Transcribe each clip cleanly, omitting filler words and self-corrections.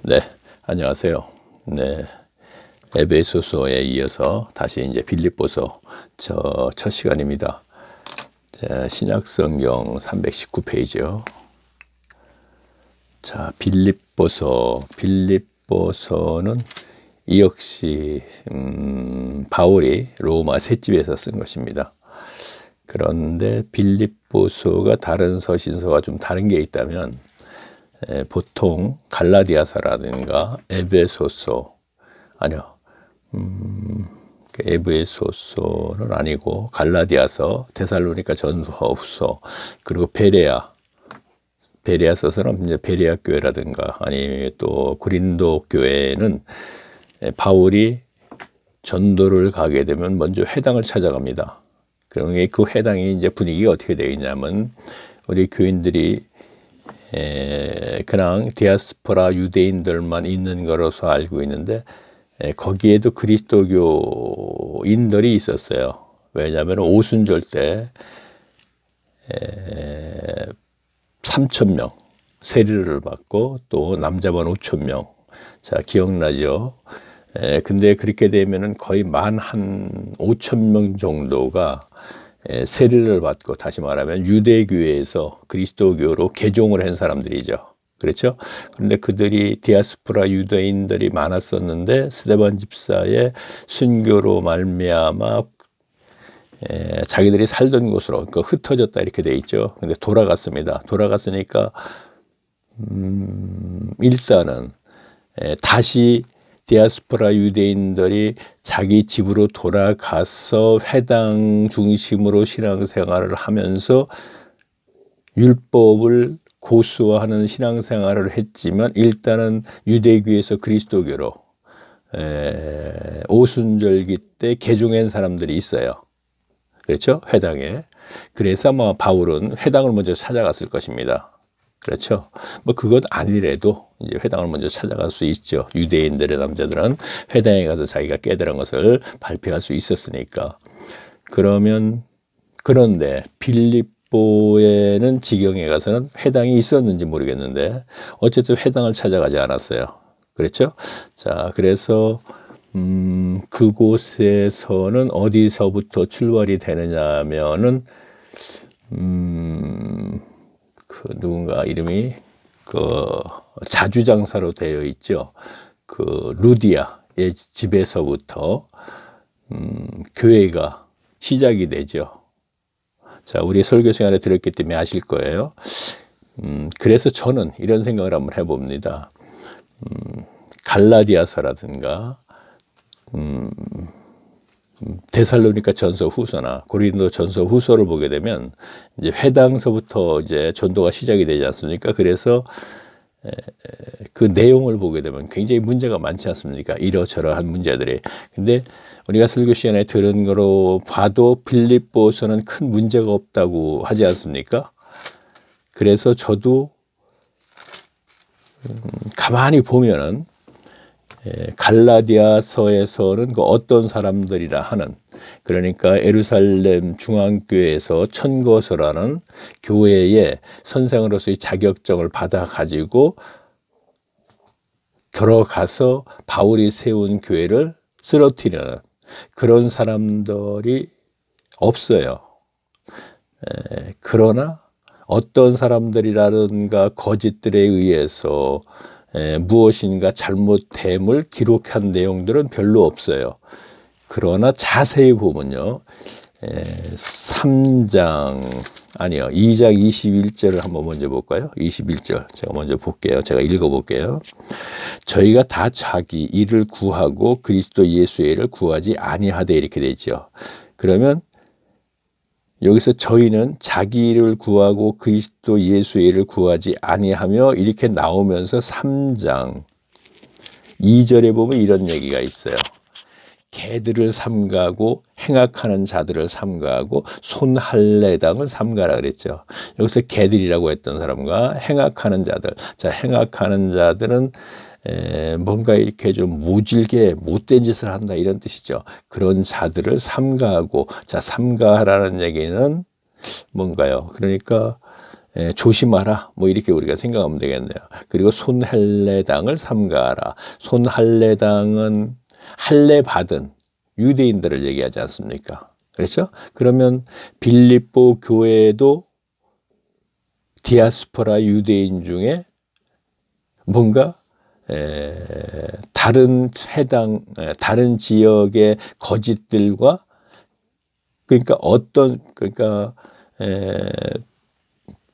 네, 안녕하세요. 네, 에베소서에 이어서 다시 이제 빌립보서 첫 시간입니다. 신약성경 319페이지요. 자, 빌립보서는 이 역시 바울이 로마 셋집에서 쓴 것입니다. 그런데 빌립보서가 다른 서신서와 좀 다른 게 있다면 보통 갈라디아서라든가 에베소서 에베소서는 아니고 갈라디아서, 데살로니가 전서, 후서, 그리고 베레아서서는 이제 베레아 교회라든가 아니면 또 고린도 교회는 바울이 전도를 가게 되면 먼저 회당을 찾아갑니다. 그러면 그 회당이 이제 분위기가 어떻게 되어 있냐면 우리 교인들이 그냥 디아스포라 유대인들만 있는 거로서 알고 있는데 거기에도 그리스도교인들이 있었어요. 왜냐하면 오순절 때 3,000명 세례를 받고 또 남자만 5,000명. 자, 기억나죠? 근데 그렇게 되면은 거의 만 한 5,000명 정도가 세례를 받고, 다시 말하면 유대교회에서 그리스도교로 개종을 한 사람들이죠. 그렇죠? 그런데 그들이 디아스포라 유대인들이 많았었는데 스데반 집사의 순교로 말미암아 자기들이 살던 곳으로 그러니까 흩어졌다 이렇게 돼 있죠. 근데 돌아갔습니다. 돌아갔으니까 일단은 다시 디아스포라 유대인들이 자기 집으로 돌아가서 회당 중심으로 신앙생활을 하면서 율법을 고수하는 신앙생활을 했지만 일단은 유대교에서 그리스도교로 오순절기 때 개종한 사람들이 있어요. 그렇죠? 회당에. 그래서 아마 바울은 회당을 먼저 찾아갔을 것입니다. 그렇죠? 뭐 그것 아니래도 이제 회당을 먼저 찾아갈 수 있죠. 유대인들의 남자들은 회당에 가서 자기가 깨달은 것을 발표할 수 있었으니까. 그런데 빌립보에는 지경에 가서는 회당이 있었는지 모르겠는데 어쨌든 회당을 찾아가지 않았어요. 그렇죠? 자, 그래서 그곳에서는 어디서부터 출발이 되느냐면은 누군가 이름이 자주장사로 되어 있죠. 루디아의 집에서부터 교회가 시작이 되죠. 자, 우리 설교 시간에 들었기 때문에 아실 거예요. 그래서 저는 이런 생각을 한번 해봅니다. 갈라디아서라든가 데살로니가 전서 후서나 고린도 전서 후서를 보게 되면 이제 회당서부터 이제 전도가 시작이 되지 않습니까? 그래서 그 내용을 보게 되면 굉장히 문제가 많지 않습니까? 이러저러한 문제들이. 근데 우리가 설교 시간에 들은 거로 봐도 빌립보서는 큰 문제가 없다고 하지 않습니까? 그래서 저도 가만히 보면은 갈라디아서에서는 그 어떤 사람들이라 하는, 그러니까 예루살렘 중앙교회에서 천거서라는 교회의 선생으로서의 자격증을 받아 가지고 들어가서 바울이 세운 교회를 쓰러뜨리는 그런 사람들이 없어요. 그러나 어떤 사람들이라든가 거짓들에 의해서 무엇인가 잘못됨을 기록한 내용들은 별로 없어요. 그러나 자세히 보면요, 2장 21절을 한번 먼저 볼까요? 21절 제가 먼저 볼게요. 제가 읽어볼게요. 저희가 다 자기 일을 구하고 그리스도 예수의 일을 구하지 아니하되 이렇게 되죠. 그러면 여기서 저희는 자기 일을 구하고 그리스도 예수의 일을 구하지 아니하며 이렇게 나오면서 3장 2절에 보면 이런 얘기가 있어요. 개들을 삼가고 행악하는 자들을 삼가하고 손할례당을 삼가라 그랬죠. 여기서 개들이라고 했던 사람과 행악하는 자들. 자, 행악하는 자들은 뭔가 이렇게 좀 모질게 못된 짓을 한다 이런 뜻이죠. 그런 자들을 삼가하고, 자, 삼가하라는 얘기는 뭔가요? 그러니까 조심하라. 뭐 이렇게 우리가 생각하면 되겠네요. 그리고 손할례당을 삼가하라. 손할례당은 할례 받은 유대인들을 얘기하지 않습니까? 그렇죠? 그러면 빌립보 교회도 디아스포라 유대인 중에 뭔가 다른 해당, 다른 지역의 거짓들과 그러니까 그러니까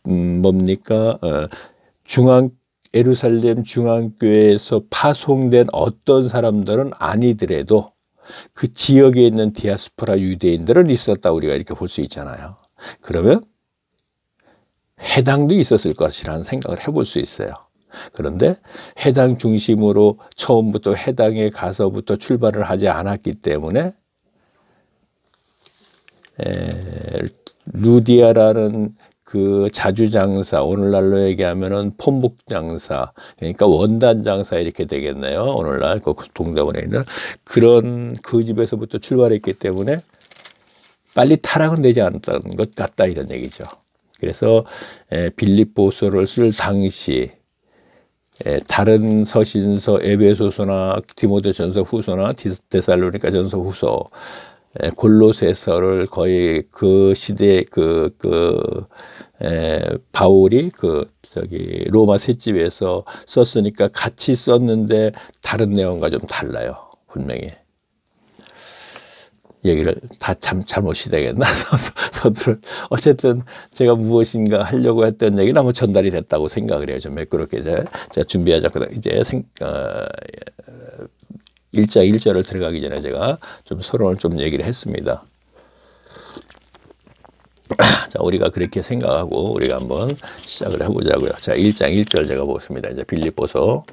뭡니까? 예루살렘 중앙교회에서 파송된 어떤 사람들은 아니더라도 그 지역에 있는 디아스포라 유대인들은 있었다 우리가 이렇게 볼 수 있잖아요. 그러면 해당도 있었을 것이라는 생각을 해볼 수 있어요. 그런데 해당 중심으로 처음부터 해당에 가서부터 출발을 하지 않았기 때문에 루디아라는 그 자주장사, 오늘날로 얘기하면은 폼복장사, 그러니까 원단장사 이렇게 되겠네요. 오늘날 그 동대문에 있는 그런 그 집에서부터 출발했기 때문에 빨리 타락은 되지 않았다는 것 같다 이런 얘기죠. 그래서 빌립보서를 쓸 당시 다른 서신서 에베소서나 디모데전서 후서나 데살로니가 전서 후서 골로새서를 거의 그 시대 바울이 로마 셋집에서 썼으니까 같이 썼는데 다른 내용과 좀 달라요. 분명히. 얘기를 다 잘못이 되겠나? 서두를. 어쨌든 제가 무엇인가 하려고 했던 얘기는 한번 전달이 됐다고 생각을 해요. 좀 매끄럽게 제가 준비하자고 이제 1장 1절을 들어가기 전에 제가 좀 서론을 좀 얘기를 했습니다. 자, 우리가 그렇게 생각하고 우리가 한번 시작을 해보자고요. 자, 1장 1절 제가 보겠습니다. 이제 빌립보서.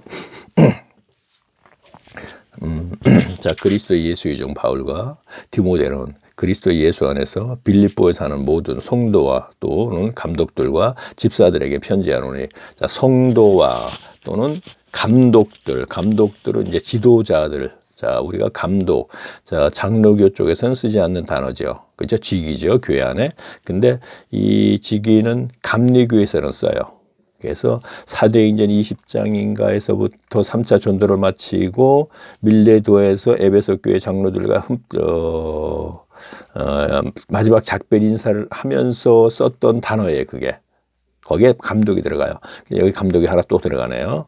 자, 그리스도 예수의 종 바울과 디모데는 그리스도 예수 안에서 빌립보에 사는 모든 성도와 또는 감독들과 집사들에게 편지하노니, 자, 성도와 또는 감독들은 이제 지도자들. 자, 우리가 감독. 자, 장로교 쪽에서는 쓰지 않는 단어죠. 그죠? 직위죠. 교회 안에. 근데 이 직위는 감리교에서는 써요. 그래서 사도행전 20장인가에서부터 3차 전도를 마치고 밀레도에서 에베소 교회 장로들과 마지막 작별 인사를 하면서 썼던 단어예요. 그게. 거기에 감독이 들어가요. 여기 감독이 하나 또 들어가네요.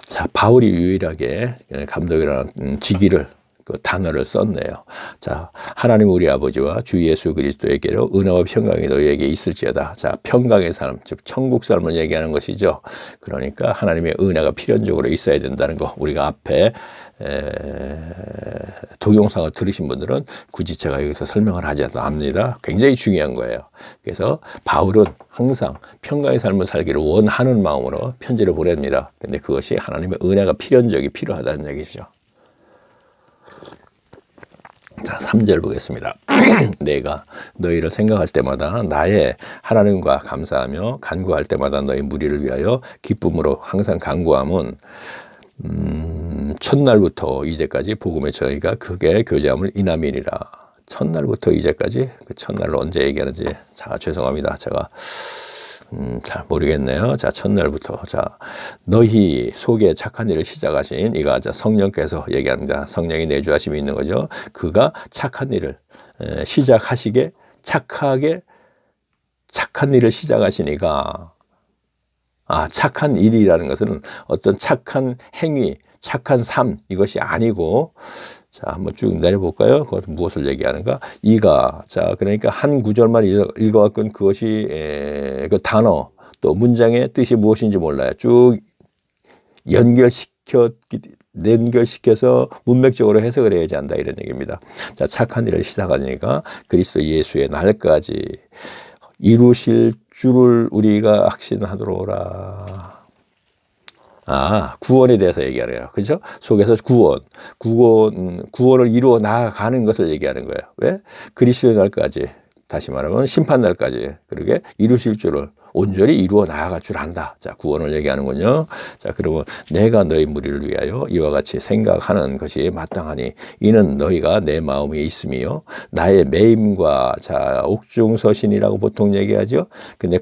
자, 바울이 유일하게 감독이라는 직위를 그 단어를 썼네요. 자, 하나님 우리 아버지와 주 예수 그리스도에게로 은혜와 평강이 너희에게 있을지어다. 자, 평강의 삶, 즉 천국 삶을 얘기하는 것이죠. 그러니까 하나님의 은혜가 필연적으로 있어야 된다는 거. 우리가 앞에 동영상을 들으신 분들은 굳이 제가 여기서 설명을 하지도 않습니다. 굉장히 중요한 거예요. 그래서 바울은 항상 평강의 삶을 살기를 원하는 마음으로 편지를 보냅니다. 근데 그것이 하나님의 은혜가 필요하다는 얘기죠. 자, 3절 보겠습니다. 내가 너희를 생각할 때마다 나의 하나님과 감사하며 간구할 때마다 너희 무리를 위하여 기쁨으로 항상 간구함은 첫날부터 이제까지 복음의 저희가 크게 교제함을 인함이니라. 첫날부터 이제까지, 그 첫날을 언제 얘기하는지, 자, 죄송합니다. 제가 잘 모르겠네요. 자, 첫날부터. 자, 너희 속에 착한 일을 시작하신 이가 성령께서 얘기합니다. 성령이 내주하심이 있는 거죠. 그가 착한 일을 시작하시게 착한 일을 시작하시니까, 착한 일이라는 것은 어떤 착한 행위, 착한 삶, 이것이 아니고, 자, 한번 쭉 내려볼까요? 그것은 무엇을 얘기하는가? 이가, 자, 그러니까 한 구절만 읽어왔건 그것이, 그 단어, 또 문장의 뜻이 무엇인지 몰라요. 쭉 연결시켜서 문맥적으로 해석을 해야지 한다, 이런 얘기입니다. 자, 착한 일을 시작하니까 그리스도 예수의 날까지 이루실 줄을 우리가 확신하도록라. 구원에 대해서 얘기하네요. 그죠? 속에서 구원을 이루어 나아가는 것을 얘기하는 거예요. 왜? 그리스도의 날까지. 다시 말하면 심판날까지 그렇게 이루실 줄을 온전히 이루어 나아갈 줄 안다. 자, 구원을 얘기하는군요. 자, 그러면 내가 너희 무리를 위하여 이와 같이 생각하는 것이 마땅하니 이는 너희가 내 마음에 있으며 나의 매임과 자, 옥중서신이라고 보통 얘기하죠. 근데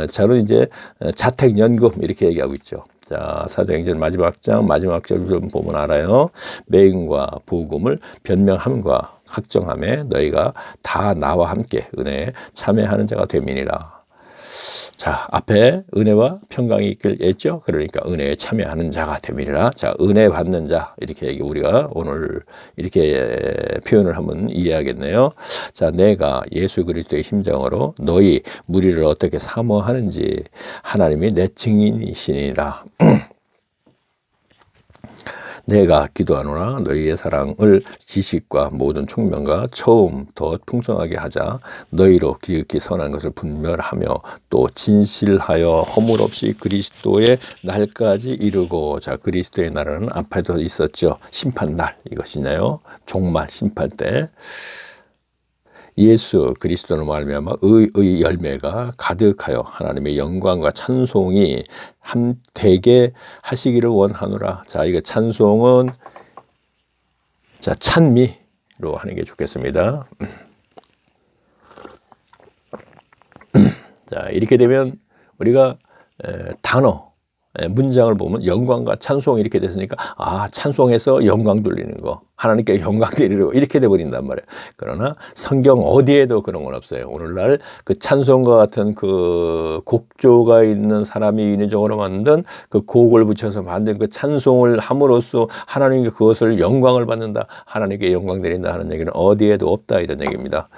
저는 이제 자택연금 이렇게 얘기하고 있죠. 자, 사도행전 마지막 장 마지막 절 좀 보면 알아요. 매임과 복음을 변명함과 확정함에 너희가 다 나와 함께 은혜에 참여하는 자가 됨이니라. 자, 앞에 은혜와 평강이 있겠죠. 그러니까 은혜에 참여하는 자가 됨이라. 자, 은혜 받는 자 이렇게 우리가 오늘 이렇게 표현을 한번 이해하겠네요. 자, 내가 예수 그리스도의 심정으로 너희 무리를 어떻게 사모하는지 하나님이 내 증인이시니라. 내가 기도하노라 너희의 사랑을 지식과 모든 총명과 처음 더 풍성하게 하자. 너희로 기억히 선한 것을 분별하며 또 진실하여 허물 없이 그리스도의 날까지 이르고. 자, 그리스도의 날은 앞에도 있었죠. 심판날 이것이네요. 종말 심판 때 예수 그리스도로 말미암아 의의 열매가 가득하여 하나님의 영광과 찬송이 함되게 하시기를 원하노라. 자, 이거 찬송은 자, 찬미로 하는 게 좋겠습니다. 자, 이렇게 되면 우리가 단어 문장을 보면 영광과 찬송 이렇게 됐으니까 찬송해서 영광 돌리는 거, 하나님께 영광 드리고 이렇게 돼버린단 말이에요. 그러나 성경 어디에도 그런 건 없어요. 오늘날 그 찬송과 같은 그 곡조가 있는 사람이 인위적으로 만든 그 곡을 붙여서 만든 그 찬송을 함으로써 하나님께 그것을 영광을 받는다, 하나님께 영광 드린다 하는 얘기는 어디에도 없다 이런 얘기입니다.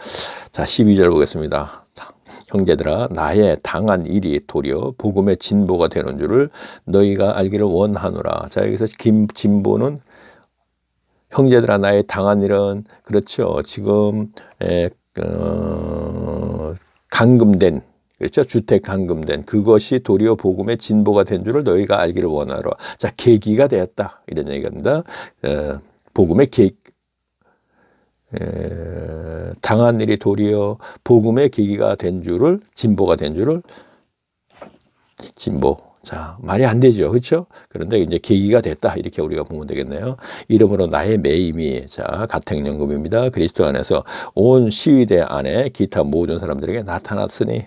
자, 12절 보겠습니다. 형제들아, 나의 당한 일이 도리어 복음의 진보가 되는 줄을 너희가 알기를 원하노라. 자, 여기서 진보는 형제들아, 나의 당한 일은 그렇죠. 지금 감금된, 그렇죠. 주택 감금된 그것이 도리어 복음의 진보가 된 줄을 너희가 알기를 원하노라. 자, 계기가 되었다 이런 얘기입니다. 복음의 당한 일이 도리어 복음의 계기가 된 줄을, 진보가 된 줄을, 진보. 자, 말이 안 되죠. 그렇죠? 그런데 이제 계기가 됐다 이렇게 우리가 보면 되겠네요. 이러므로 나의 매임이, 자, 가택연금입니다. 그리스도 안에서 온 시위대 안에 기타 모든 사람들에게 나타났으니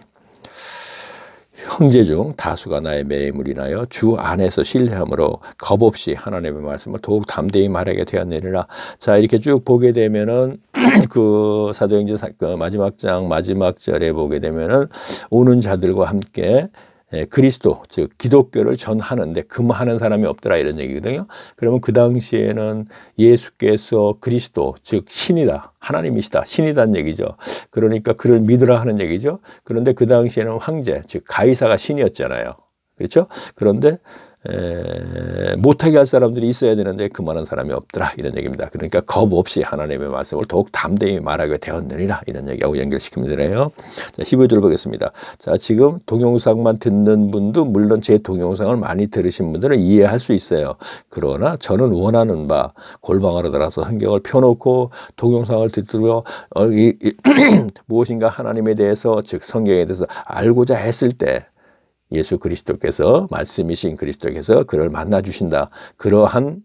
형제 중 다수가 나의 매임을 인하여 주 안에서 신뢰함으로 겁없이 하나님의 말씀을 더욱 담대히 말하게 되었느니라. 자, 이렇게 쭉 보게 되면은 그 사도행전 마지막 장 마지막 절에 보게 되면은 오는 자들과 함께 그리스도 즉 기독교를 전하는데 금하는 사람이 없더라 이런 얘기거든요. 그러면 그 당시에는 예수께서 그리스도 즉 신이다, 하나님이시다, 신이다는 얘기죠. 그러니까 그를 믿으라 하는 얘기죠. 그런데 그 당시에는 황제 즉 가이사가 신이었잖아요. 그렇죠? 그런데 못하게 할 사람들이 있어야 되는데 그만한 사람이 없더라 이런 얘기입니다. 그러니까 겁 없이 하나님의 말씀을 더욱 담대히 말하게 되었느니라 이런 얘기하고 연결시키면 되네요. 자, 15절 보겠습니다. 자, 지금 동영상만 듣는 분도 물론 제 동영상을 많이 들으신 분들은 이해할 수 있어요. 그러나 저는 원하는 바 골방으로 들어가서 성경을 펴놓고 동영상을 듣고 무엇인가 하나님에 대해서 즉 성경에 대해서 알고자 했을 때 예수 그리스도께서, 말씀이신 그리스도께서 그를 만나 주신다, 그러한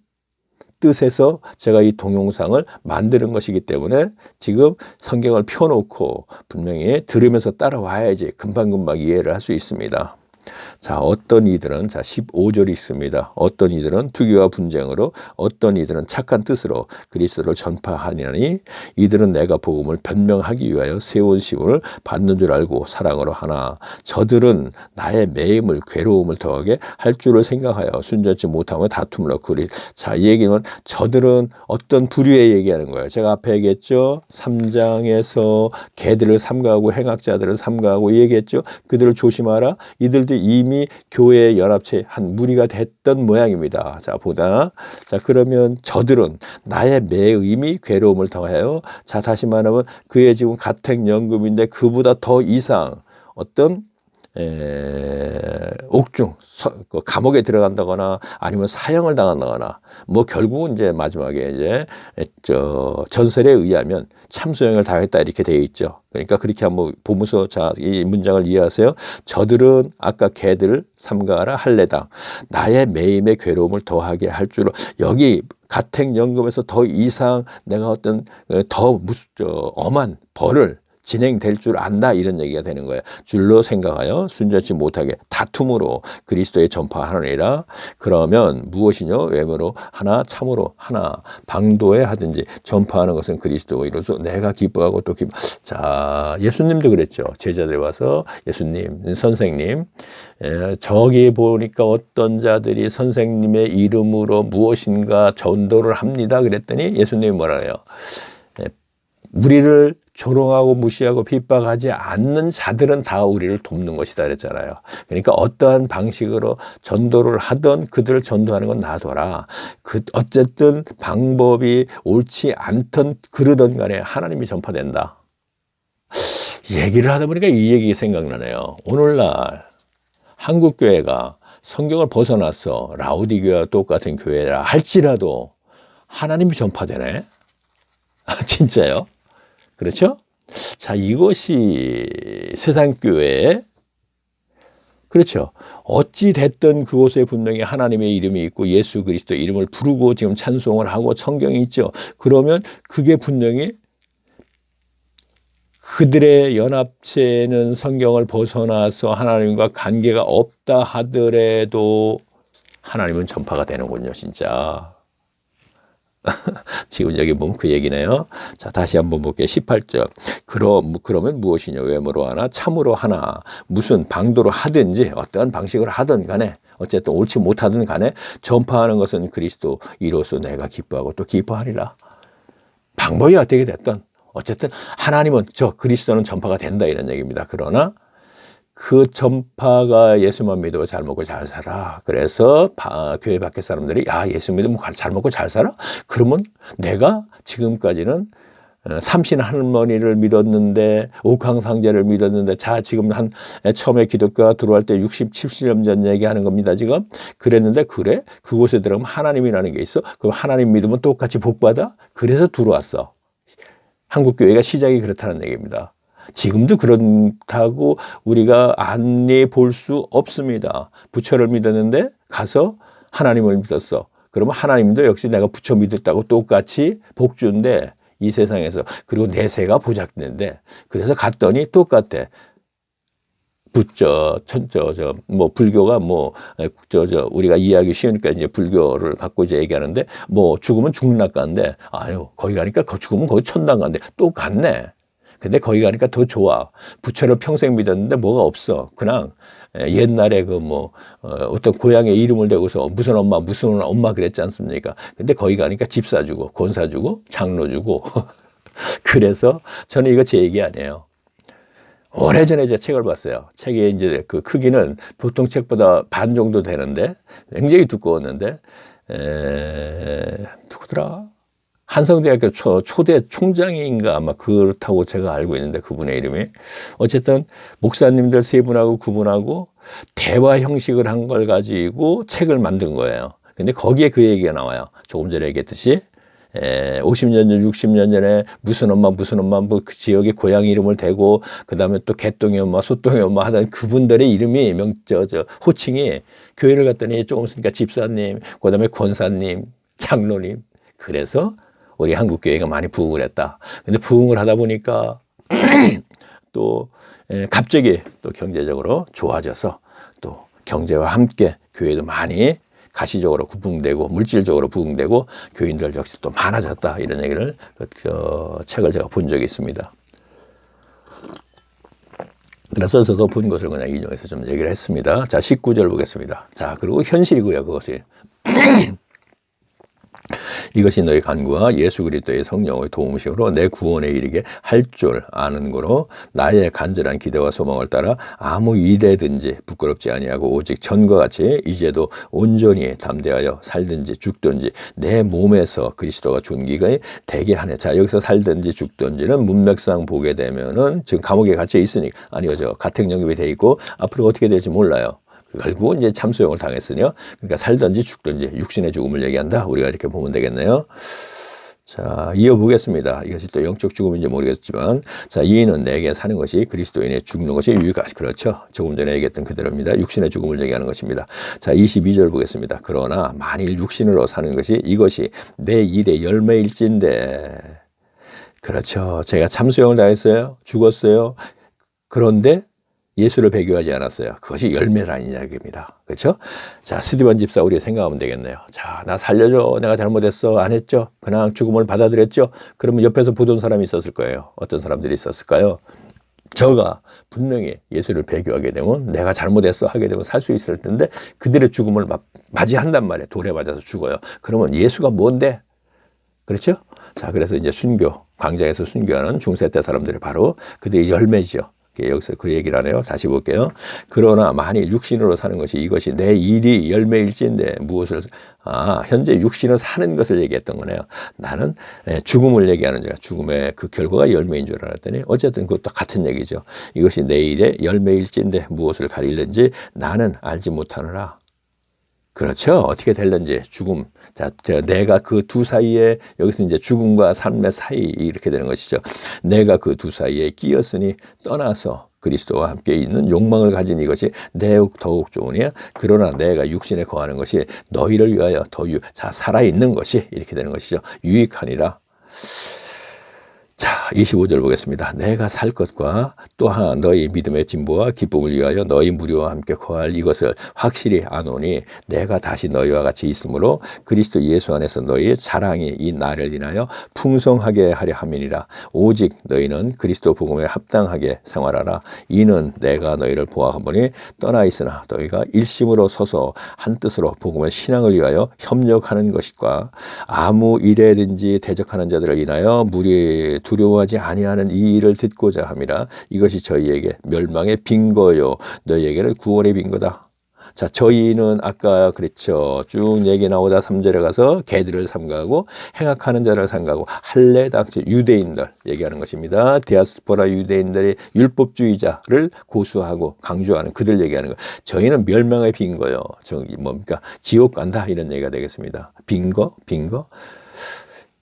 뜻에서 제가 이 동영상을 만드는 것이기 때문에 지금 성경을 펴놓고 분명히 들으면서 따라와야지 금방금방 이해를 할 수 있습니다. 자, 어떤 이들은, 자, 15절이 있습니다. 어떤 이들은 투기와 분쟁으로, 어떤 이들은 착한 뜻으로 그리스도를 전파하니 이들은 내가 복음을 변명하기 위하여 세운 시온을 받는 줄 알고 사랑으로 하나 저들은 나의 매임을 괴로움을 더하게 할 줄을 생각하여 순전치 못하며 다툼을 얻고. 자, 이 얘기는 저들은 어떤 부류에 얘기하는 거예요. 제가 앞에 얘기했죠. 3장에서 개들을 삼가하고 행악자들을 삼가하고 얘기했죠. 그들을 조심하라. 이들도 이미 교회의 연합체 한 무리가 됐던 모양입니다. 자, 자, 그러면 저들은 나의 매임이 괴로움을 더해요. 자, 다시 말하면 그의 지금 가택연금인데 그보다 더 이상 어떤 옥중, 감옥에 들어간다거나 아니면 사형을 당한다거나 뭐 결국은 이제 마지막에 이제 전설에 의하면 참소형을 당했다 이렇게 되어 있죠. 그러니까 그렇게 한번 보면서 자, 이 문장을 이해하세요. 저들은 아까 개들을 삼가하라 할례당 나의 매임의 괴로움을 더하게 할 줄로 여기 가택연금에서 더 이상 내가 어떤 더 엄한 벌을 진행될 줄 안다 이런 얘기가 되는 거예요. 줄로 생각하여 순전치 못하게 다툼으로 그리스도의 전파하느니라. 그러면 무엇이뇨? 외모로 하나 참으로 하나 방도에 하든지 전파하는 것은 그리스도 이로써 내가 기뻐하고 또 기뻐. 자, 예수님도 그랬죠. 제자들이 와서 예수님, 선생님 저기 보니까 어떤 자들이 선생님의 이름으로 무엇인가 전도를 합니다. 그랬더니 예수님이 뭐라 해요? 우리를 조롱하고 무시하고 핍박하지 않는 자들은 다 우리를 돕는 것이다 그랬잖아요. 그러니까 어떠한 방식으로 전도를 하던 그들을 전도하는 건 놔둬라. 어쨌든 방법이 옳지 않던 그러던 간에 하나님이 전파된다. 얘기를 하다 보니까 이 얘기 생각나네요. 오늘날 한국교회가 성경을 벗어나서 라오디게와 똑같은 교회라 할지라도 하나님이 전파되네. 진짜요? 그렇죠? 자, 이것이 세상교회에 그렇죠. 어찌 됐든 그곳에 분명히 하나님의 이름이 있고 예수 그리스도 이름을 부르고 지금 찬송을 하고 성경이 있죠. 그러면 그게 분명히 그들의 연합체는 성경을 벗어나서 하나님과 관계가 없다 하더라도 하나님은 전파가 되는군요, 진짜. 지금 여기 보면 그 얘기네요. 자, 다시 한번 볼게요. 18절. 그러면 무엇이냐? 외모로 하나, 참으로 하나, 무슨 방도로 하든지 어떠한 방식으로 하든 간에 어쨌든 옳지 못하든 간에 전파하는 것은 그리스도 이로써 내가 기뻐하고 또 기뻐하리라. 방법이 어떻게 됐든 어쨌든 하나님은 그리스도는 전파가 된다 이런 얘기입니다. 그러나 그 전파가 예수만 믿고 잘 먹고 잘 살아. 그래서 교회 밖에 사람들이 예수 믿으면 잘 먹고 잘 살아? 그러면 내가 지금까지는 삼신 할머니를 믿었는데 옥황상제를 믿었는데 지금 처음에 기독교가 들어올 때 60, 70년 전 얘기하는 겁니다. 지금 그랬는데 그래? 그곳에 들어가면 하나님이라는 게 있어? 그럼 하나님 믿으면 똑같이 복받아? 그래서 들어왔어. 한국교회가 시작이 그렇다는 얘기입니다. 지금도 그렇다고 우리가 안내 볼 수 없습니다. 부처를 믿었는데 가서 하나님을 믿었어. 그러면 하나님도 역시 내가 부처 믿었다고 똑같이 복주인데 이 세상에서 그리고 내세가 보장되는데 그래서 갔더니 똑같아. 불교가 우리가 이해하기 쉬우니까 이제 불교를 갖고 이제 얘기하는데 죽으면 죽는다는데 거기 가니까 죽으면 거기 천당 간대. 똑같네. 근데 거기 가니까 더 좋아. 부처를 평생 믿었는데 뭐가 없어. 그냥 옛날에 어떤 고향의 이름을 대고서 무슨 엄마 그랬지 않습니까? 근데 거기 가니까 집 사주고, 권 사주고, 장로 주고. 그래서 저는 이거 제 얘기 아니에요. 오래전에 제가 책을 봤어요. 책의 이제 그 크기는 보통 책보다 반 정도 되는데 굉장히 두꺼웠는데, 누구더라? 한성대학교 초대 총장인가 아마 그렇다고 제가 알고 있는데 그분의 이름이 어쨌든 목사님들 세 분하고 그분하고 대화 형식을 한 걸 가지고 책을 만든 거예요. 근데 거기에 그 얘기가 나와요. 조금 전에 얘기했듯이 50년 전, 60년 전에 무슨 엄마 그 지역의 고향 이름을 대고 그다음에 또 개똥이 엄마, 소똥이 엄마 하던 그분들의 이름이 호칭이 교회를 갔더니 조금 있으니까 집사님, 그다음에 권사님, 장로님. 그래서 우리 한국교회가 많이 부흥을 했다. 근데 부흥을 하다 보니까 또 갑자기 또 경제적으로 좋아져서 또 경제와 함께 교회도 많이 가시적으로 부흥되고 물질적으로 부흥되고 교인들 역시 또 많아졌다. 이런 얘기를 책을 제가 본 적이 있습니다. 그래서 저도 본 것을 그냥 인용해서 좀 얘기를 했습니다. 자, 19절 보겠습니다. 자, 그리고 현실이고요, 그것이. 이것이 너희 간구와 예수 그리스도의 성령의 도움식으로 내 구원에 이르게 할 줄 아는 거로 나의 간절한 기대와 소망을 따라 아무 일에든지 부끄럽지 아니하고 오직 전과 같이 이제도 온전히 담대하여 살든지 죽든지 내 몸에서 그리스도가 존귀가 되게 하네. 자, 여기서 살든지 죽든지는 문맥상 보게 되면은 지금 감옥에 갇혀 있으니까 아니죠. 가택연금이 돼 있고 앞으로 어떻게 될지 몰라요. 결국은 이제 참수형을 당했으니요. 그러니까 살든지 죽든지 육신의 죽음을 얘기한다. 우리가 이렇게 보면 되겠네요. 자, 이어보겠습니다. 이것이 또 영적 죽음인지 모르겠지만, 자, 이인은 내게 사는 것이 그리스도인의 죽는 것이 유익하시. 그렇죠. 조금 전에 얘기했던 그대로입니다. 육신의 죽음을 얘기하는 것입니다. 자, 22절 보겠습니다. 그러나 만일 육신으로 사는 것이 이것이 내 일의 열매일진데, 그렇죠. 제가 참수형을 당했어요. 죽었어요. 그런데 예수를 배교하지 않았어요. 그것이 열매라는 이야기입니다. 그렇죠? 자, 스디반 집사 우리가 생각하면 되겠네요. 자, 나 살려줘. 내가 잘못했어. 안 했죠? 그냥 죽음을 받아들였죠? 그러면 옆에서 보던 사람이 있었을 거예요. 어떤 사람들이 있었을까요? 저가 분명히 예수를 배교하게 되면 내가 잘못했어 하게 되면 살 수 있을 텐데 그들의 죽음을 맞이한단 말이에요. 돌에 맞아서 죽어요. 그러면 예수가 뭔데? 그렇죠? 자, 그래서 이제 순교, 광장에서 순교하는 중세대 사람들이 바로 그들의 열매죠. 여기서 그 얘기를 하네요. 다시 볼게요. 그러나 만일 육신으로 사는 것이 이것이 내 일이 열매일진데 무엇을 현재 육신으로 사는 것을 얘기했던 거네요. 나는 죽음을 얘기하는 줄 죽음의 그 결과가 열매인 줄 알았더니 어쨌든 그것도 같은 얘기죠. 이것이 내 일의 열매일진데 무엇을 가리는지 나는 알지 못하느라. 그렇죠. 어떻게 될는지 죽음. 자, 내가 그 두 사이에 여기서 이제 죽음과 삶의 사이 이렇게 되는 것이죠. 내가 그 두 사이에 끼었으니 떠나서 그리스도와 함께 있는 욕망을 가진 이것이 더욱 좋으냐. 그러나 내가 육신에 거하는 것이 너희를 위하여 살아있는 것이 이렇게 되는 것이죠. 유익하니라. 자, 25절 보겠습니다. 내가 살 것과 또한 너희 믿음의 진보와 기쁨을 위하여 너희 무리와 함께 거할 이것을 확실히 아노니 내가 다시 너희와 같이 있으므로 그리스도 예수 안에서 너희의 자랑이 이 나를 인하여 풍성하게 하려 함이니라. 오직 너희는 그리스도 복음에 합당하게 생활하라. 이는 내가 너희를 보아하보니 떠나 있으나 너희가 일심으로 서서 한 뜻으로 복음의 신앙을 위하여 협력하는 것과 아무 일에든지 대적하는 자들을 인하여 두려워하지 아니하는 이 일을 듣고자 함이라. 이것이 저희에게 멸망의 빈거요 너희에게는 구원의 빈거다. 자, 저희는 아까 그랬죠. 쭉 얘기 나오다 3절에 가서 개들을 삼가하고 행악하는 자를 삼가하고 할례 당시 유대인들 얘기하는 것입니다. 디아스포라 유대인들이 율법주의자를 고수하고 강조하는 그들 얘기하는 거. 저희는 멸망의 빈거요. 저기 뭡니까? 지옥 간다 이런 얘기가 되겠습니다. 빈거?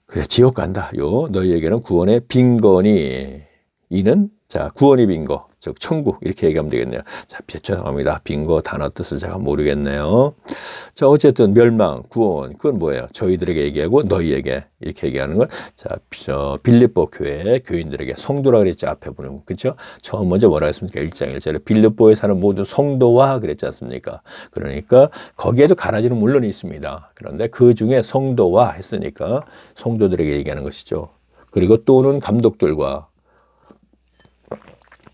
그래, 지옥 간다. 너희에게는 구원의 빈거니 이는 구원의 빈거, 즉 천국 이렇게 얘기하면 되겠네요. 자, 죄송합니다. 빈거 단어 뜻을 제가 모르겠네요. 자, 어쨌든 멸망, 구원 그건 뭐예요? 저희들에게 얘기하고 너희에게 이렇게 얘기하는 건 빌립보 교회 교인들에게 성도라 그랬죠. 앞에 보면 그렇죠? 처음 먼저 뭐라 했습니까? 1장 1절에 빌립보에 사는 모든 성도와 그랬지 않습니까? 그러니까 거기에도 가라지는 물론 있습니다. 그런데 그 중에 성도와 했으니까 성도들에게 얘기하는 것이죠. 그리고 또는 감독들과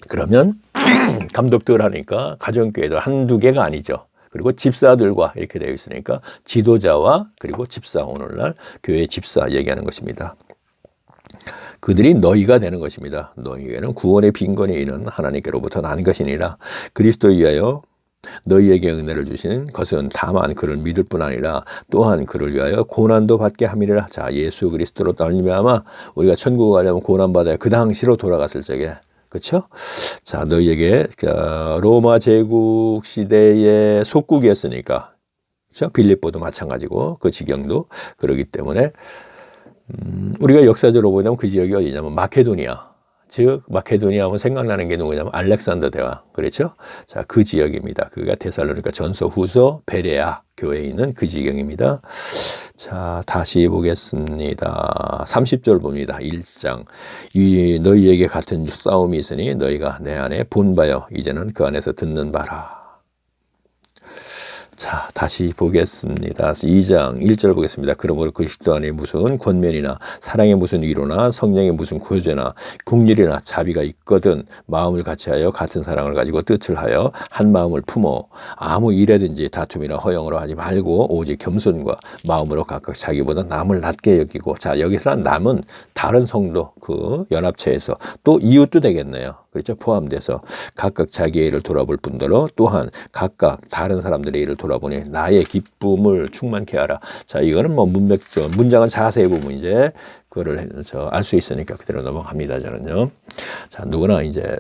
그러면 감독들 하니까 가정교회도 한두 개가 아니죠. 그리고 집사들과 이렇게 되어 있으니까 지도자와 그리고 집사, 오늘날 교회 집사 얘기하는 것입니다. 그들이 너희가 되는 것입니다. 너희에게는 구원의 빈건이 있는 하나님께로부터 난 것이니라. 그리스도에 의하여 너희에게 은혜를 주시는 것은 다만 그를 믿을 뿐 아니라 또한 그를 위하여 고난도 받게 함이라. 자, 예수 그리스도로 말미암아 우리가 천국에 가려면 고난받아야 그 당시로 돌아갔을 적에 그렇죠? 자, 너희에게 로마 제국 시대의 속국이었으니까 그렇죠? 빌립보도 마찬가지고 그 지경도 그러기 때문에 우리가 역사적으로 보면 그 지역이 어디냐면 마케도니아, 즉 마케도니아 하면 생각나는 게 누구냐면 알렉산더 대왕 그렇죠? 자, 그 지역입니다. 그가 데살로니가 전서 후서 베레아 교회에 있는 그 지경입니다. 자, 다시 보겠습니다. 30절 봅니다. 1장. 너희에게 같은 싸움이 있으니 너희가 내 안에 본바요. 이제는 그 안에서 듣는 바라. 자, 다시 보겠습니다. 2장 1절 보겠습니다. 그러므로 그리스도 안에 무슨 권면이나 사랑의 무슨 위로나 성령의 무슨 구제나 긍휼이나 자비가 있거든 마음을 같이하여 같은 사랑을 가지고 뜻을 하여 한 마음을 품어 아무 일에든지 다툼이나 허영으로 하지 말고 오직 겸손과 마음으로 각각 자기보다 남을 낮게 여기고, 자, 여기서 남은 다른 성도 그 연합체에서 또 이웃도 되겠네요. 그렇죠? 포함돼서 각각 자기의 일을 돌아볼 뿐더러 또한 각각 다른 사람들의 일을 돌아보니 나의 기쁨을 충만케 하라. 자, 이거는 뭐 문장은 자세히 보면 이제 그거를 알 수 있으니까 그대로 넘어갑니다. 저는요. 자, 누구나 이제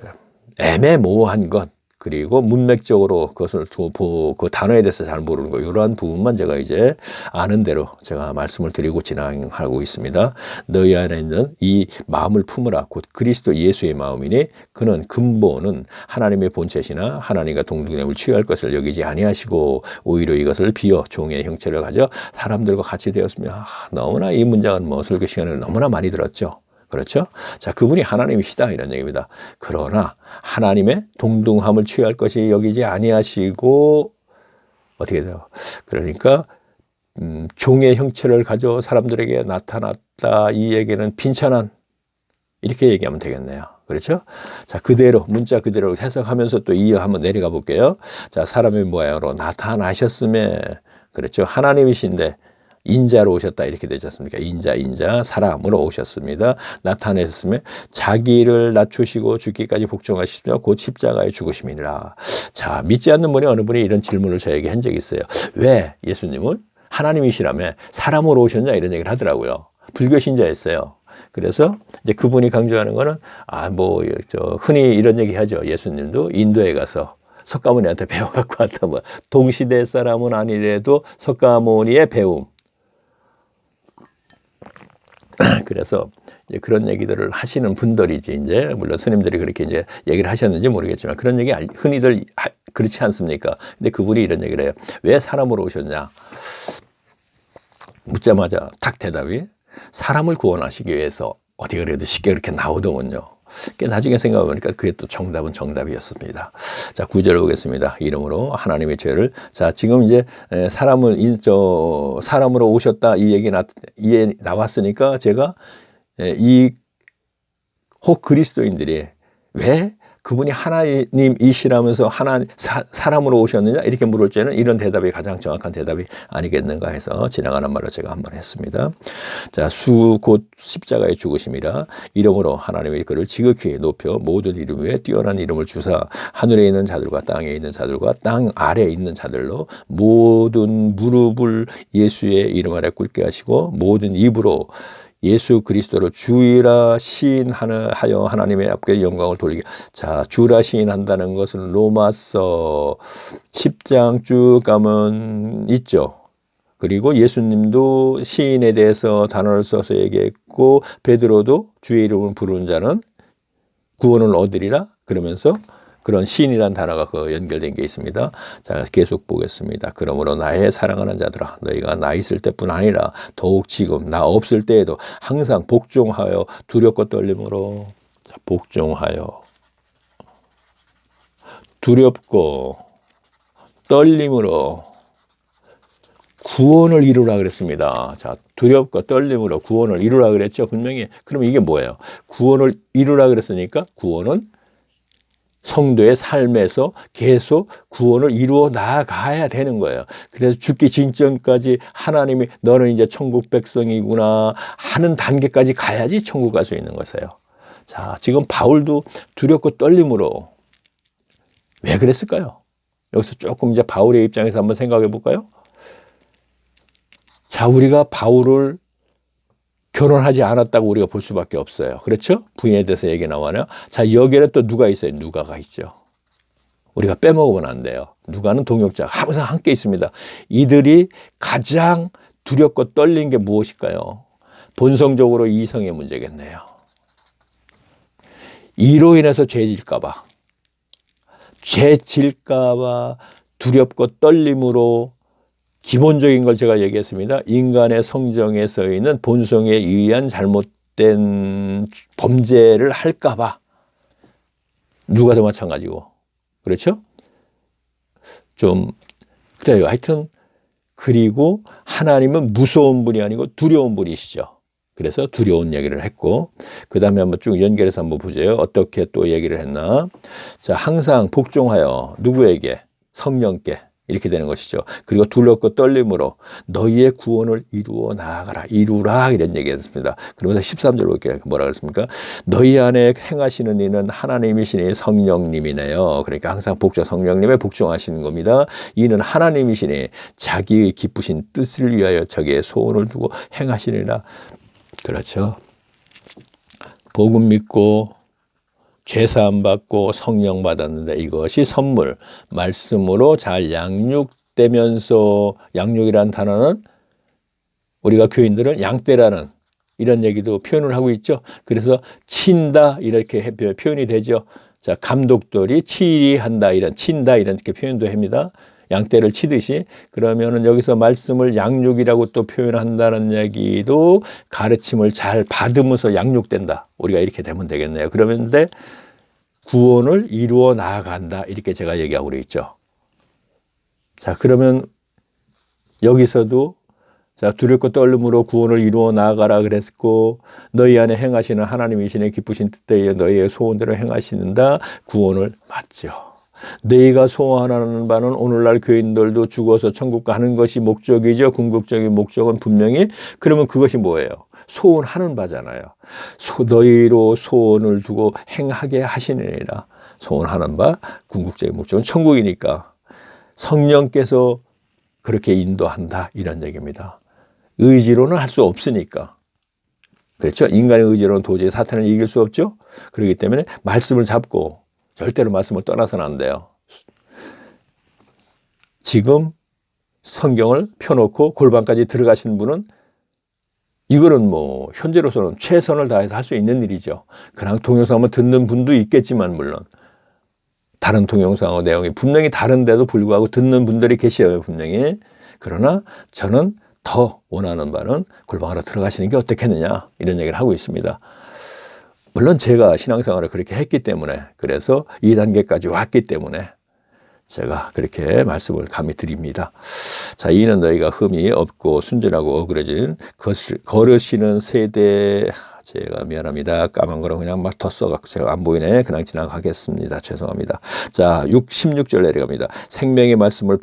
애매모호한 것, 그리고 문맥적으로 그것을 그 단어에 대해서 잘 모르는 거, 이러한 부분만 제가 이제 아는 대로 제가 말씀을 드리고 진행하고 있습니다. 너희 안에 있는 이 마음을 품으라. 곧 그리스도 예수의 마음이니 그는 근본은 하나님의 본체시나 하나님과 동등됨을 취할 것을 여기지 아니하시고 오히려 이것을 비어 종의 형체를 가져 사람들과 같이 되었으며, 너무나 이 문장은 뭐 설교 시간을 너무나 많이 들었죠. 그렇죠? 자, 그분이 하나님이시다 이런 얘기입니다. 그러나 하나님의 동등함을 취할 것이 여기지 아니하시고 어떻게 돼요? 그러니까 종의 형체를 가져 사람들에게 나타났다. 이 얘기는 빈천한, 이렇게 얘기하면 되겠네요. 그렇죠? 자, 그대로 문자 그대로 해석하면서 또 이어 한번 내려가 볼게요. 자, 사람의 모양으로 나타나셨음에, 그렇죠? 하나님이신데 인자로 오셨다 이렇게 되지 않습니까? 인자 사람으로 오셨습니다. 나타내셨으며 자기를 낮추시고 죽기까지 복종하시며 곧 십자가에 죽으심이니라. 자, 믿지 않는 분이 어느 분이 이런 질문을 저에게 한 적이 있어요. 왜 예수님은 하나님이시라며 사람으로 오셨냐 이런 얘기를 하더라고요. 불교 신자였어요. 그래서 이제 그분이 강조하는 거는 흔히 이런 얘기 하죠. 예수님도 인도에 가서 석가모니한테 배워갖고 왔다. 뭐 동시대 사람은 아니래도 석가모니의 배움. 그래서 이제 그런 얘기들을 하시는 분들이지, 이제 물론 스님들이 그렇게 이제 얘기를 하셨는지 모르겠지만 그런 얘기 흔히들 그렇지 않습니까? 근데 그분이 이런 얘기를 해요. 왜 사람으로 오셨냐? 묻자마자 탁 대답이 사람을 구원하시기 위해서, 어디 그래도 쉽게 그렇게 나오더군요. 나중에 생각해보니까 그게 또 정답이었습니다. 자, 9절 보겠습니다. 이름으로 하나님의 죄를. 자, 지금 이제 사람으로 오셨다 이 얘기 나왔으니까 제가 혹 그리스도인들이 왜 그분이 하나님이시라면서 사람으로 오셨느냐 이렇게 물을 때는 이런 대답이 가장 정확한 대답이 아니겠는가 해서 지나가는 말로 제가 한번 했습니다. 자, 곧 십자가의 죽으심이라 이름으로 하나님의 그를 지극히 높여 모든 이름 위에 뛰어난 이름을 주사 하늘에 있는 자들과 땅에 있는 자들과 땅 아래에 있는 자들로 모든 무릎을 예수의 이름 아래 꿇게 하시고 모든 입으로 예수 그리스도로 주이라 시인하여 하나님의 앞에 영광을 돌리게. 자, 주라 시인한다는 것은 로마서 10장 쭉 가면 있죠. 그리고 예수님도 시인에 대해서 단어를 써서 얘기했고 베드로도 주의 이름을 부르는 자는 구원을 얻으리라 그러면서 그런 시인이라는 단어가 그 연결된 게 있습니다. 자, 계속 보겠습니다. 그러므로 나의 사랑하는 자들아, 너희가 나 있을 때뿐 아니라 더욱 지금 나 없을 때에도 항상 복종하여 두렵고 떨림으로. 자, 복종하여 두렵고 떨림으로 구원을 이루라 그랬습니다. 자, 두렵고 떨림으로 구원을 이루라 그랬죠. 분명히. 그럼 이게 뭐예요? 구원을 이루라 그랬으니까 구원은 성도의 삶에서 계속 구원을 이루어 나아가야 되는 거예요. 그래서 죽기 직전까지 하나님이 너는 이제 천국 백성이구나 하는 단계까지 가야지 천국 갈 수 있는 것이에요. 자, 지금 바울도 두렵고 떨림으로 왜 그랬을까요? 여기서 조금 이제 바울의 입장에서 한번 생각해 볼까요? 자, 우리가 바울을 결혼하지 않았다고 우리가 볼 수밖에 없어요. 그렇죠? 부인에 대해서 얘기 나와요. 자, 여기에는 또 누가 있어요? 누가가 있죠. 우리가 빼먹으면 안 돼요. 누가는 동역자, 항상 함께 있습니다. 이들이 가장 두렵고 떨린 게 무엇일까요? 본성적으로 이성의 문제겠네요. 이로 인해서 죄질까봐 두렵고 떨림으로 기본적인 걸 제가 얘기했습니다. 인간의 성정에 있는 본성에 의한 잘못된 범죄를 할까봐. 누가도 마찬가지고. 그렇죠? 좀 그래요. 하여튼 그리고 하나님은 무서운 분이 아니고 두려운 분이시죠. 그래서 두려운 얘기를 했고, 그 다음에 한번 쭉 연결해서 한번 보세요. 어떻게 또 얘기를 했나. 자, 항상 복종하여 누구에게? 성령께. 이렇게 되는 것이죠. 그리고 두렵고 떨림으로 너희의 구원을 이루어 나아가라. 이루라. 이런 얘기 했습니다. 그러면서 13절 볼게요. 뭐라 그랬습니까? 너희 안에 행하시는 이는 하나님이시니 성령님이네요. 그러니까 항상 성령님에 복종하시는 겁니다. 이는 하나님이시니 자기의 기쁘신 뜻을 위하여 자기의 소원을 두고 행하시리라. 그렇죠. 복음 믿고 죄사함 받고 성령 받았는데 이것이 선물, 말씀으로 잘 양육되면서, 양육이라는 단어는 우리가 교인들은 양떼라는 이런 얘기도 표현을 하고 있죠. 그래서 친다 이렇게 표현이 되죠. 자, 감독들이 치리한다, 이런 친다 이렇게 표현도 합니다. 양떼를 치듯이. 그러면은 여기서 말씀을 양육이라고 또 표현한다는 얘기도 가르침을 잘 받으면서 양육된다. 우리가 이렇게 되면 되겠네요. 그러는데 구원을 이루어 나아간다. 이렇게 제가 얘기하고 있죠. 자, 그러면 여기서도 자, 두렵고 떨림으로 구원을 이루어 나아가라 그랬고, 너희 안에 행하시는 하나님이시니 기쁘신 뜻대로 너희의 소원대로 행하시는다. 구원을 맞죠. 너희가 소원하는 바는 오늘날 교인들도 죽어서 천국 가는 것이 목적이죠. 궁극적인 목적은 분명히. 그러면 그것이 뭐예요? 소원하는 바잖아요. 너희로 소원을 두고 행하게 하시느니라. 소원하는 바, 궁극적인 목적은 천국이니까 성령께서 그렇게 인도한다. 이런 얘기입니다. 의지로는 할 수 없으니까. 그렇죠? 인간의 의지로는 도저히 사탄을 이길 수 없죠. 그렇기 때문에 말씀을 잡고 절대로 말씀을 떠나서는 안 돼요. 지금 성경을 펴놓고 골방까지 들어가신 분은 이거는 뭐 현재로서는 최선을 다해서 할 수 있는 일이죠. 그냥 동영상을 듣는 분도 있겠지만 물론 다른 동영상의 내용이 분명히 다른데도 불구하고 듣는 분들이 계셔요. 분명히. 그러나 저는 더 원하는 바는 골방으로 들어가시는 게 어떻겠느냐 이런 얘기를 하고 있습니다. 물론 제가 신앙생활을 그렇게 했기 때문에, 그래서 이 단계까지 왔기 때문에 제가 그렇게 말씀을 감히 드립니다. 자, 이는 너희가 흠이 없고 순전하고 어그러진 거르시는 세대. 제가 미안합니다. 까만 거로 그냥 막 더 써갖고 제가 안 보이네. 그냥 지나가겠습니다. 죄송합니다. 자, 16절 내려갑니다. 생명의 말씀을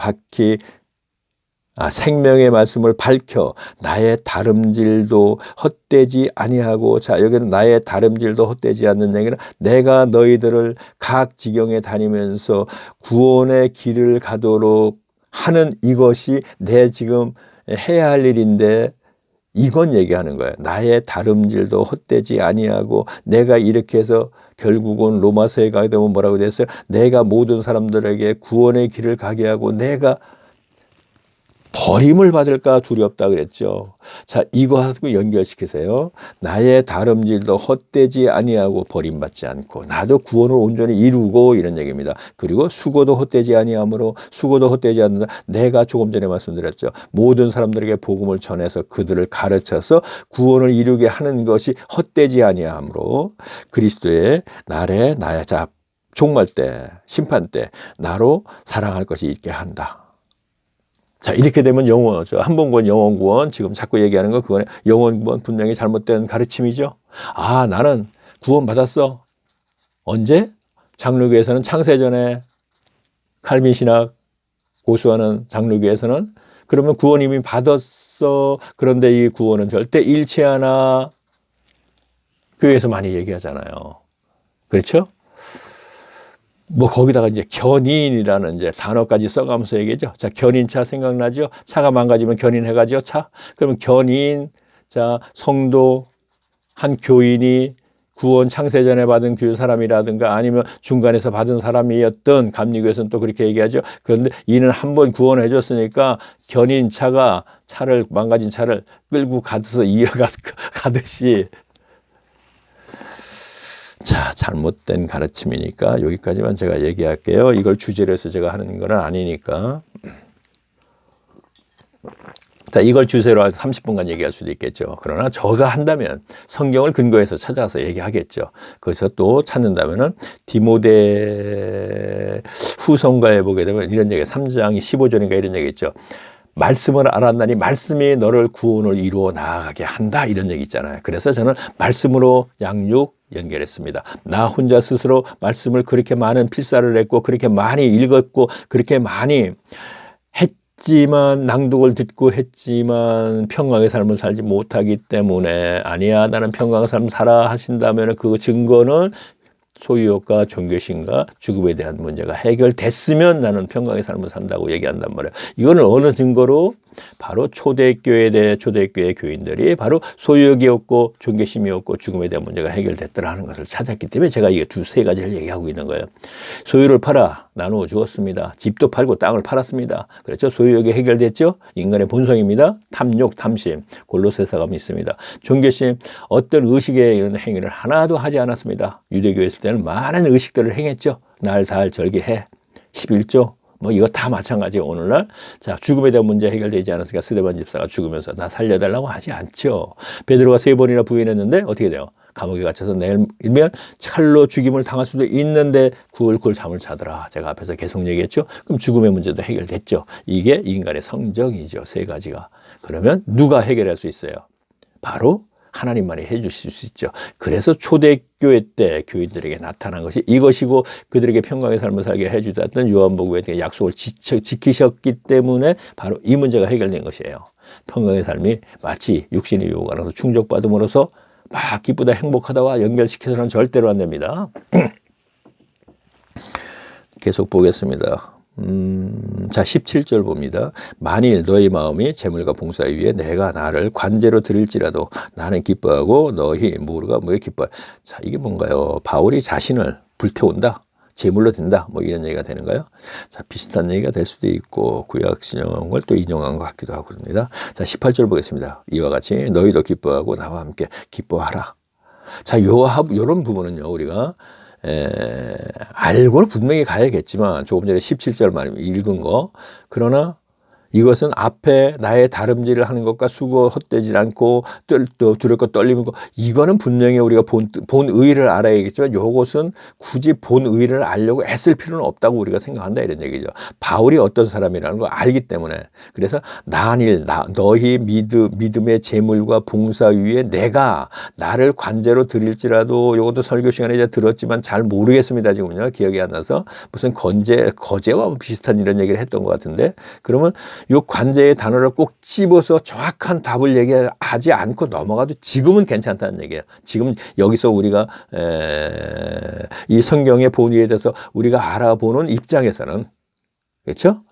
밝혀 나의 다름질도 헛되지 아니하고. 자, 여기는 나의 다름질도 헛되지 않는 얘기는 내가 너희들을 각 지경에 다니면서 구원의 길을 가도록 하는 이것이 내 지금 해야 할 일인데, 이건 얘기하는 거예요. 나의 다름질도 헛되지 아니하고. 내가 이렇게 해서 결국은 로마서에 가게 되면 뭐라고 됐어요? 내가 모든 사람들에게 구원의 길을 가게 하고 내가 버림을 받을까 두렵다 그랬죠. 자, 이거하고 연결시키세요. 나의 다름질도 헛되지 아니하고 버림받지 않고 나도 구원을 온전히 이루고, 이런 얘기입니다. 그리고 수고도 헛되지 아니하므로, 수고도 헛되지 않는다. 내가 조금 전에 말씀드렸죠. 모든 사람들에게 복음을 전해서 그들을 가르쳐서 구원을 이루게 하는 것이 헛되지 아니하므로 그리스도의 날에 나의 종말 때, 심판 때 나로 사랑할 것이 있게 한다. 자, 이렇게 되면 영원, 한 번 구원, 영원 구원, 지금 자꾸 얘기하는 거, 그거는 영원 구원 분명히 잘못된 가르침이죠. 아, 나는 구원 받았어. 언제? 장로교에서는 창세전에 칼빈 신학 고수하는 장로교에서는 그러면 구원 이미 받았어. 그런데 이 구원은 절대 잃지 않아. 교회에서 많이 얘기하잖아요. 그렇죠? 뭐 거기다가 이제 견인이라는 이제 단어까지 써가면서 얘기죠. 자, 견인차 생각나죠? 차가 망가지면 견인해가죠. 차. 그러면 견인, 자, 성도 한 교인이 구원 창세전에 받은 그 사람이라든가 아니면 중간에서 받은 사람이었던, 감리교에서는 또 그렇게 얘기하죠. 그런데 이는 한 번 구원해 줬으니까 견인차가 망가진 차를 끌고 가서 이어가듯이. 자, 잘못된 가르침이니까 여기까지만 제가 얘기할게요. 이걸 주제로 해서 제가 하는 건 아니니까. 자, 이걸 주제로 해서 30분간 얘기할 수도 있겠죠. 그러나 저가 한다면 성경을 근거해서 찾아서 얘기하겠죠. 거기서 또 찾는다면은 디모데 후서가에 보게 되면 이런 얘기, 3장 15절인가 이런 얘기 있죠. 말씀을 알았나니 말씀이 너를 구원을 이루어 나아가게 한다, 이런 얘기 있잖아요. 그래서 저는 말씀으로 양육 연결했습니다. 나 혼자 스스로 말씀을 그렇게 많은 필사를 했고 그렇게 많이 읽었고 그렇게 많이 했지만, 낭독을 듣고 했지만 평강의 삶을 살지 못하기 때문에, 아니야 나는 평강의 삶을 살아 하신다면 그 증거는 소유욕과 종교심과 죽음에 대한 문제가 해결됐으면 나는 평강의 삶을 산다고 얘기한단 말이에요. 이거는 어느 증거로? 바로 초대교회의 교인들이 바로 소유욕이 없고 종교심이 없고 죽음에 대한 문제가 해결됐더라는 것을 찾았기 때문에 제가 이게 두세 가지를 얘기하고 있는 거예요. 소유를 팔아 나누어 주었습니다. 집도 팔고 땅을 팔았습니다. 그렇죠? 소유욕이 해결됐죠? 인간의 본성입니다. 탐욕, 탐심, 골로새서가 믿습니다. 종교심, 어떤 의식의 이런 행위를 하나도 하지 않았습니다. 유대교에 있을 때는 많은 의식들을 행했죠. 날, 달, 절기, 해, 11조, 뭐 이거 다 마찬가지예요. 오늘날 자, 죽음에 대한 문제 해결되지 않았으니까 스데반 집사가 죽으면서 나 살려달라고 하지 않죠. 베드로가 3번이나 부인했는데 어떻게 돼요? 감옥에 갇혀서 내일면 칼로 죽임을 당할 수도 있는데 굴굴 잠을 자더라. 제가 앞에서 계속 얘기했죠. 그럼 죽음의 문제도 해결됐죠. 이게 인간의 성정이죠. 세 가지가. 그러면 누가 해결할 수 있어요? 바로 하나님만이 해 주실 수 있죠. 그래서 초대교회 때 교인들에게 나타난 것이 이것이고, 그들에게 평강의 삶을 살게 해 주셨던 요한복음에 대한 약속을 지키셨기 때문에 바로 이 문제가 해결된 것이에요. 평강의 삶이 마치 육신의 유혹 안에서 충족받음으로써 막 기쁘다 행복하다와 연결시켜서는 절대로 안 됩니다. 계속 보겠습니다. 자, 17절 봅니다. 만일 너희 마음이 재물과 봉사 위에 내가 나를 관제로 드릴지라도 나는 기뻐하고 너희 모두가 뭐 기뻐해. 자, 이게 뭔가요? 바울이 자신을 불태운다, 재물로 든다, 뭐 이런 얘기가 되는가요? 자, 비슷한 얘기가 될 수도 있고 구약 신용한 걸 또 인용한 것 같기도 하고 그럽니다. 자, 18절 보겠습니다. 이와 같이 너희도 기뻐하고 나와 함께 기뻐하라. 자, 요런 부분은요, 우리가 알고는 분명히 가야겠지만, 조금 전에 17절 말 읽은 거, 그러나 이것은 앞에 나의 다름질을 하는 것과 수고 헛되지 않고 또 두렵고 떨리는 거, 이거는 분명히 우리가 본 의를 알아야겠지만 이것은 굳이 본 의를 알려고 애쓸 필요는 없다고 우리가 생각한다, 이런 얘기죠. 바울이 어떤 사람이라는 걸 알기 때문에. 그래서 너희 믿음의 재물과 봉사 위에 내가 나를 관제로 드릴지라도, 이것도 설교 시간에 이제 들었지만 잘 모르겠습니다. 지금요, 기억이 안 나서. 무슨 거제와 비슷한 이런 얘기를 했던 것 같은데, 그러면 요 관제의 단어를 꼭 집어서 정확한 답을 얘기하지 않고 넘어가도 지금은 괜찮다는 얘기예요. 지금 여기서 우리가 이 성경의 본의에 대해서 우리가 알아보는 입장에서는, 그렇죠?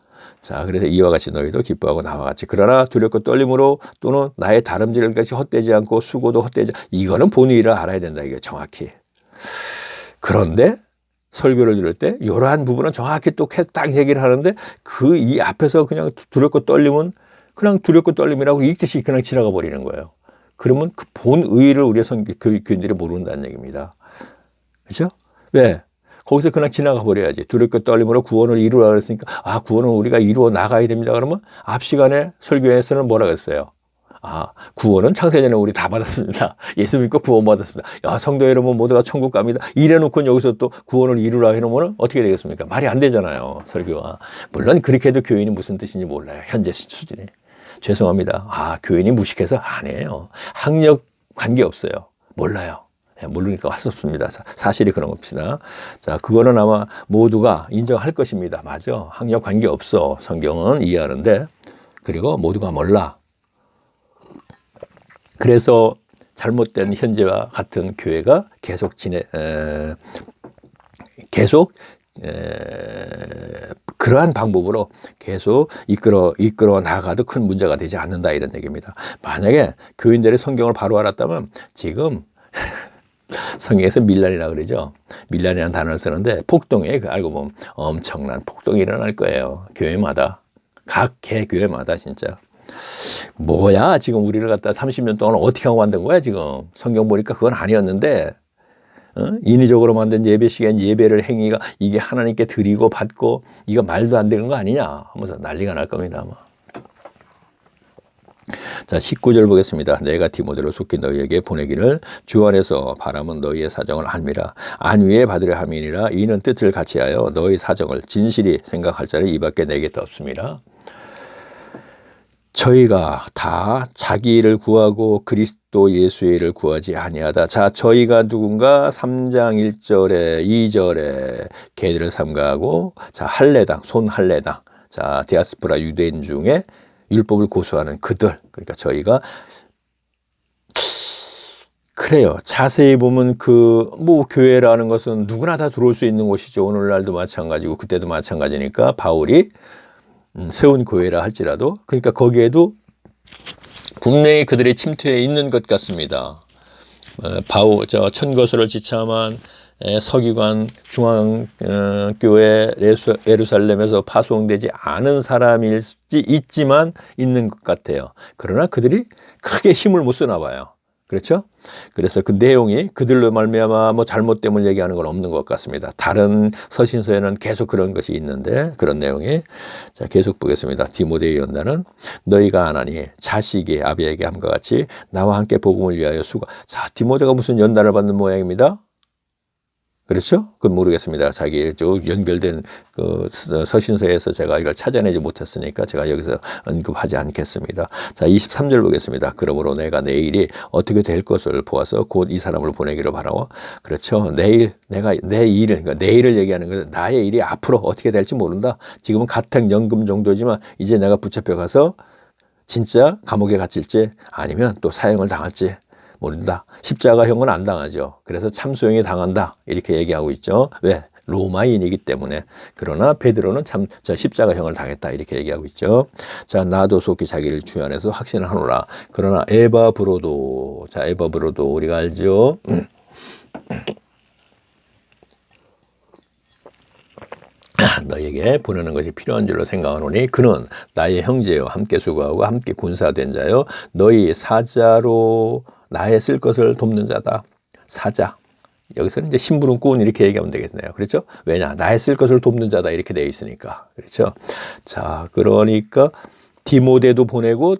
자, 그래서 이와 같이 너희도 기뻐하고 나와 같이, 그러나 두렵고 떨림으로 또는 나의 다름질을 같이 헛되지 않고 수고도 헛되지, 이거는 본의를 알아야 된다, 이게 정확히. 그런데 설교를 들을 때 이러한 부분은 정확히 또 딱 얘기를 하는데, 이 앞에서 그냥 두렵고 떨림은 그냥 두렵고 떨림이라고 읽듯이 그냥 지나가 버리는 거예요. 그러면 그 본 의의를 우리 교인들이 모른다는 얘기입니다. 그렇죠? 왜? 거기서 그냥 지나가 버려야지. 두렵고 떨림으로 구원을 이루라 그랬으니까, 구원은 우리가 이루어 나가야 됩니다. 그러면 앞 시간에 설교에서는 뭐라 그랬어요? 구원은 창세전에 우리 다 받았습니다. 예수 믿고 구원 받았습니다. 야, 성도 여러분 모두가 천국 갑니다. 이래놓고 여기서 또 구원을 이루라 해놓으면 어떻게 되겠습니까? 말이 안 되잖아요, 설교가. 물론 그렇게 해도 교인이 무슨 뜻인지 몰라요, 현재 수준에. 죄송합니다. 교인이 무식해서 아니에요. 학력 관계없어요. 몰라요. 모르니까 할 수 없습니다. 사실이 그런 겁니다. 자, 그거는 아마 모두가 인정할 것입니다. 맞아. 학력 관계없어. 성경은 이해하는데. 그리고 모두가 몰라. 그래서 잘못된 현재와 같은 교회가 계속 그러한 방법으로 계속 이끌어 나가도 큰 문제가 되지 않는다, 이런 얘기입니다. 만약에 교인들이 성경을 바로 알았다면 지금 성경에서 밀란이라고 그러죠. 밀란이라는 단어를 쓰는데 폭동에, 알고 보면 엄청난 폭동이 일어날 거예요. 교회마다, 각 교회마다 진짜. 뭐야, 지금 우리를 갖다 30년 동안 어떻게 하고 만든 거야, 지금. 성경 보니까 그건 아니었는데, 인위적으로 만든 예배 시간, 예배를 행위가 이게 하나님께 드리고 받고, 이거 말도 안 되는 거 아니냐 하면서 난리가 날 겁니다, 아마. 자, 19절 보겠습니다. 내가 디모데로 속히 너희에게 보내기를 주 안에서 바람은 너희의 사정을 알미라. 안위에 받으려 함이니라. 이는 뜻을 같이하여 너희 사정을 진실히 생각할 자는 이밖에 내게 없습니다. 저희가 다 자기 일을 구하고 그리스도 예수의 일을 구하지 아니하다. 자, 저희가 누군가 3장 1절에 2절에 개들을 삼가하고, 자, 할례당, 손 할례당, 자, 디아스포라 유대인 중에 율법을 고수하는 그들, 그러니까 저희가 그래요. 자세히 보면 뭐 교회라는 것은 누구나 다 들어올 수 있는 곳이죠. 오늘날도 마찬가지고 그때도 마찬가지니까 바울이 세운 교회라 할지라도, 그러니까 거기에도 분명히 그들의 침투에 있는 것 같습니다. 천거설을 지참한 서기관 중앙교회 예루살렘에서 파송되지 않은 사람일지 있지만 있는 것 같아요. 그러나 그들이 크게 힘을 못 쓰나 봐요. 그렇죠? 그래서 그 내용이 그들로 말미암아 뭐 잘못됨을 얘기하는 건 없는 것 같습니다. 다른 서신서에는 계속 그런 것이 있는데, 그런 내용이. 자, 계속 보겠습니다. 디모데의 연단은 너희가 아나니 자식이 아비에게 함과 같이 나와 함께 복음을 위하여 수고. 자, 디모데가 무슨 연단을 받는 모양입니다. 그렇죠? 그건 모르겠습니다. 자기 연결된 그 서신서에서 제가 이걸 찾아내지 못했으니까 제가 여기서 언급하지 않겠습니다. 자, 23절 보겠습니다. 그러므로 내가 내일이 어떻게 될 것을 보아서 곧 이 사람을 보내기를 바라고. 그렇죠. 내일, 내가 내 일을, 그러니까 내일을 얘기하는 것은 나의 일이 앞으로 어떻게 될지 모른다. 지금은 가택연금 정도지만 이제 내가 붙잡혀 가서 진짜 감옥에 갇힐지 아니면 또 사형을 당할지 모른다. 십자가형은 안 당하죠. 그래서 참수형이 당한다. 이렇게 얘기하고 있죠. 왜? 로마인이기 때문에. 그러나 베드로는 십자가형을 당했다. 이렇게 얘기하고 있죠. 자, 나도 속히 자기를 주 안에서 확신을 하노라. 그러나 에바브로도, 자, 에바브로도 우리가 알죠. 너에게 보내는 것이 필요한 줄로 생각하노니 그는 나의 형제요 함께 수고하고 함께 군사된 자요 너희 사자로 나의 쓸 것을 돕는 자다. 사자. 여기서는 이제 심부름꾼 이렇게 얘기하면 되겠네요. 그렇죠? 왜냐? 나의 쓸 것을 돕는 자다. 이렇게 되어 있으니까. 그렇죠? 자, 그러니까 디모데도 보내고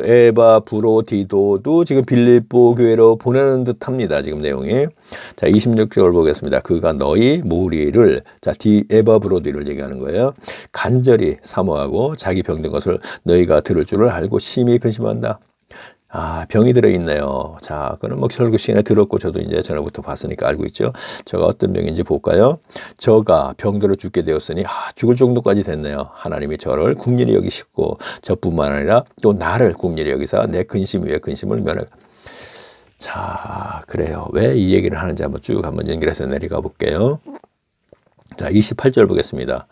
에바브로디도도 지금 빌립보 교회로 보내는 듯합니다. 지금 내용이. 자, 26절 보겠습니다. 그가 너희 무리를, 자, 에바브로디를 얘기하는 거예요. 간절히 사모하고 자기 병든 것을 너희가 들을 줄을 알고 심히 근심한다. 아, 병이 들어있네요. 자, 그는 뭐 설교 시간에 들었고 저도 이제 전에부터 봤으니까 알고 있죠. 저가 어떤 병인지 볼까요? 저가 병들어 죽게 되었으니 죽을 정도까지 됐네요. 하나님이 저를 긍휼히 여기시고 저뿐만 아니라 또 나를 긍휼히 여기사 내 근심 위에 근심을 면해. 자, 그래요. 왜 이 얘기를 하는지 한번 연결해서 내려가 볼게요. 자, 28절 보겠습니다.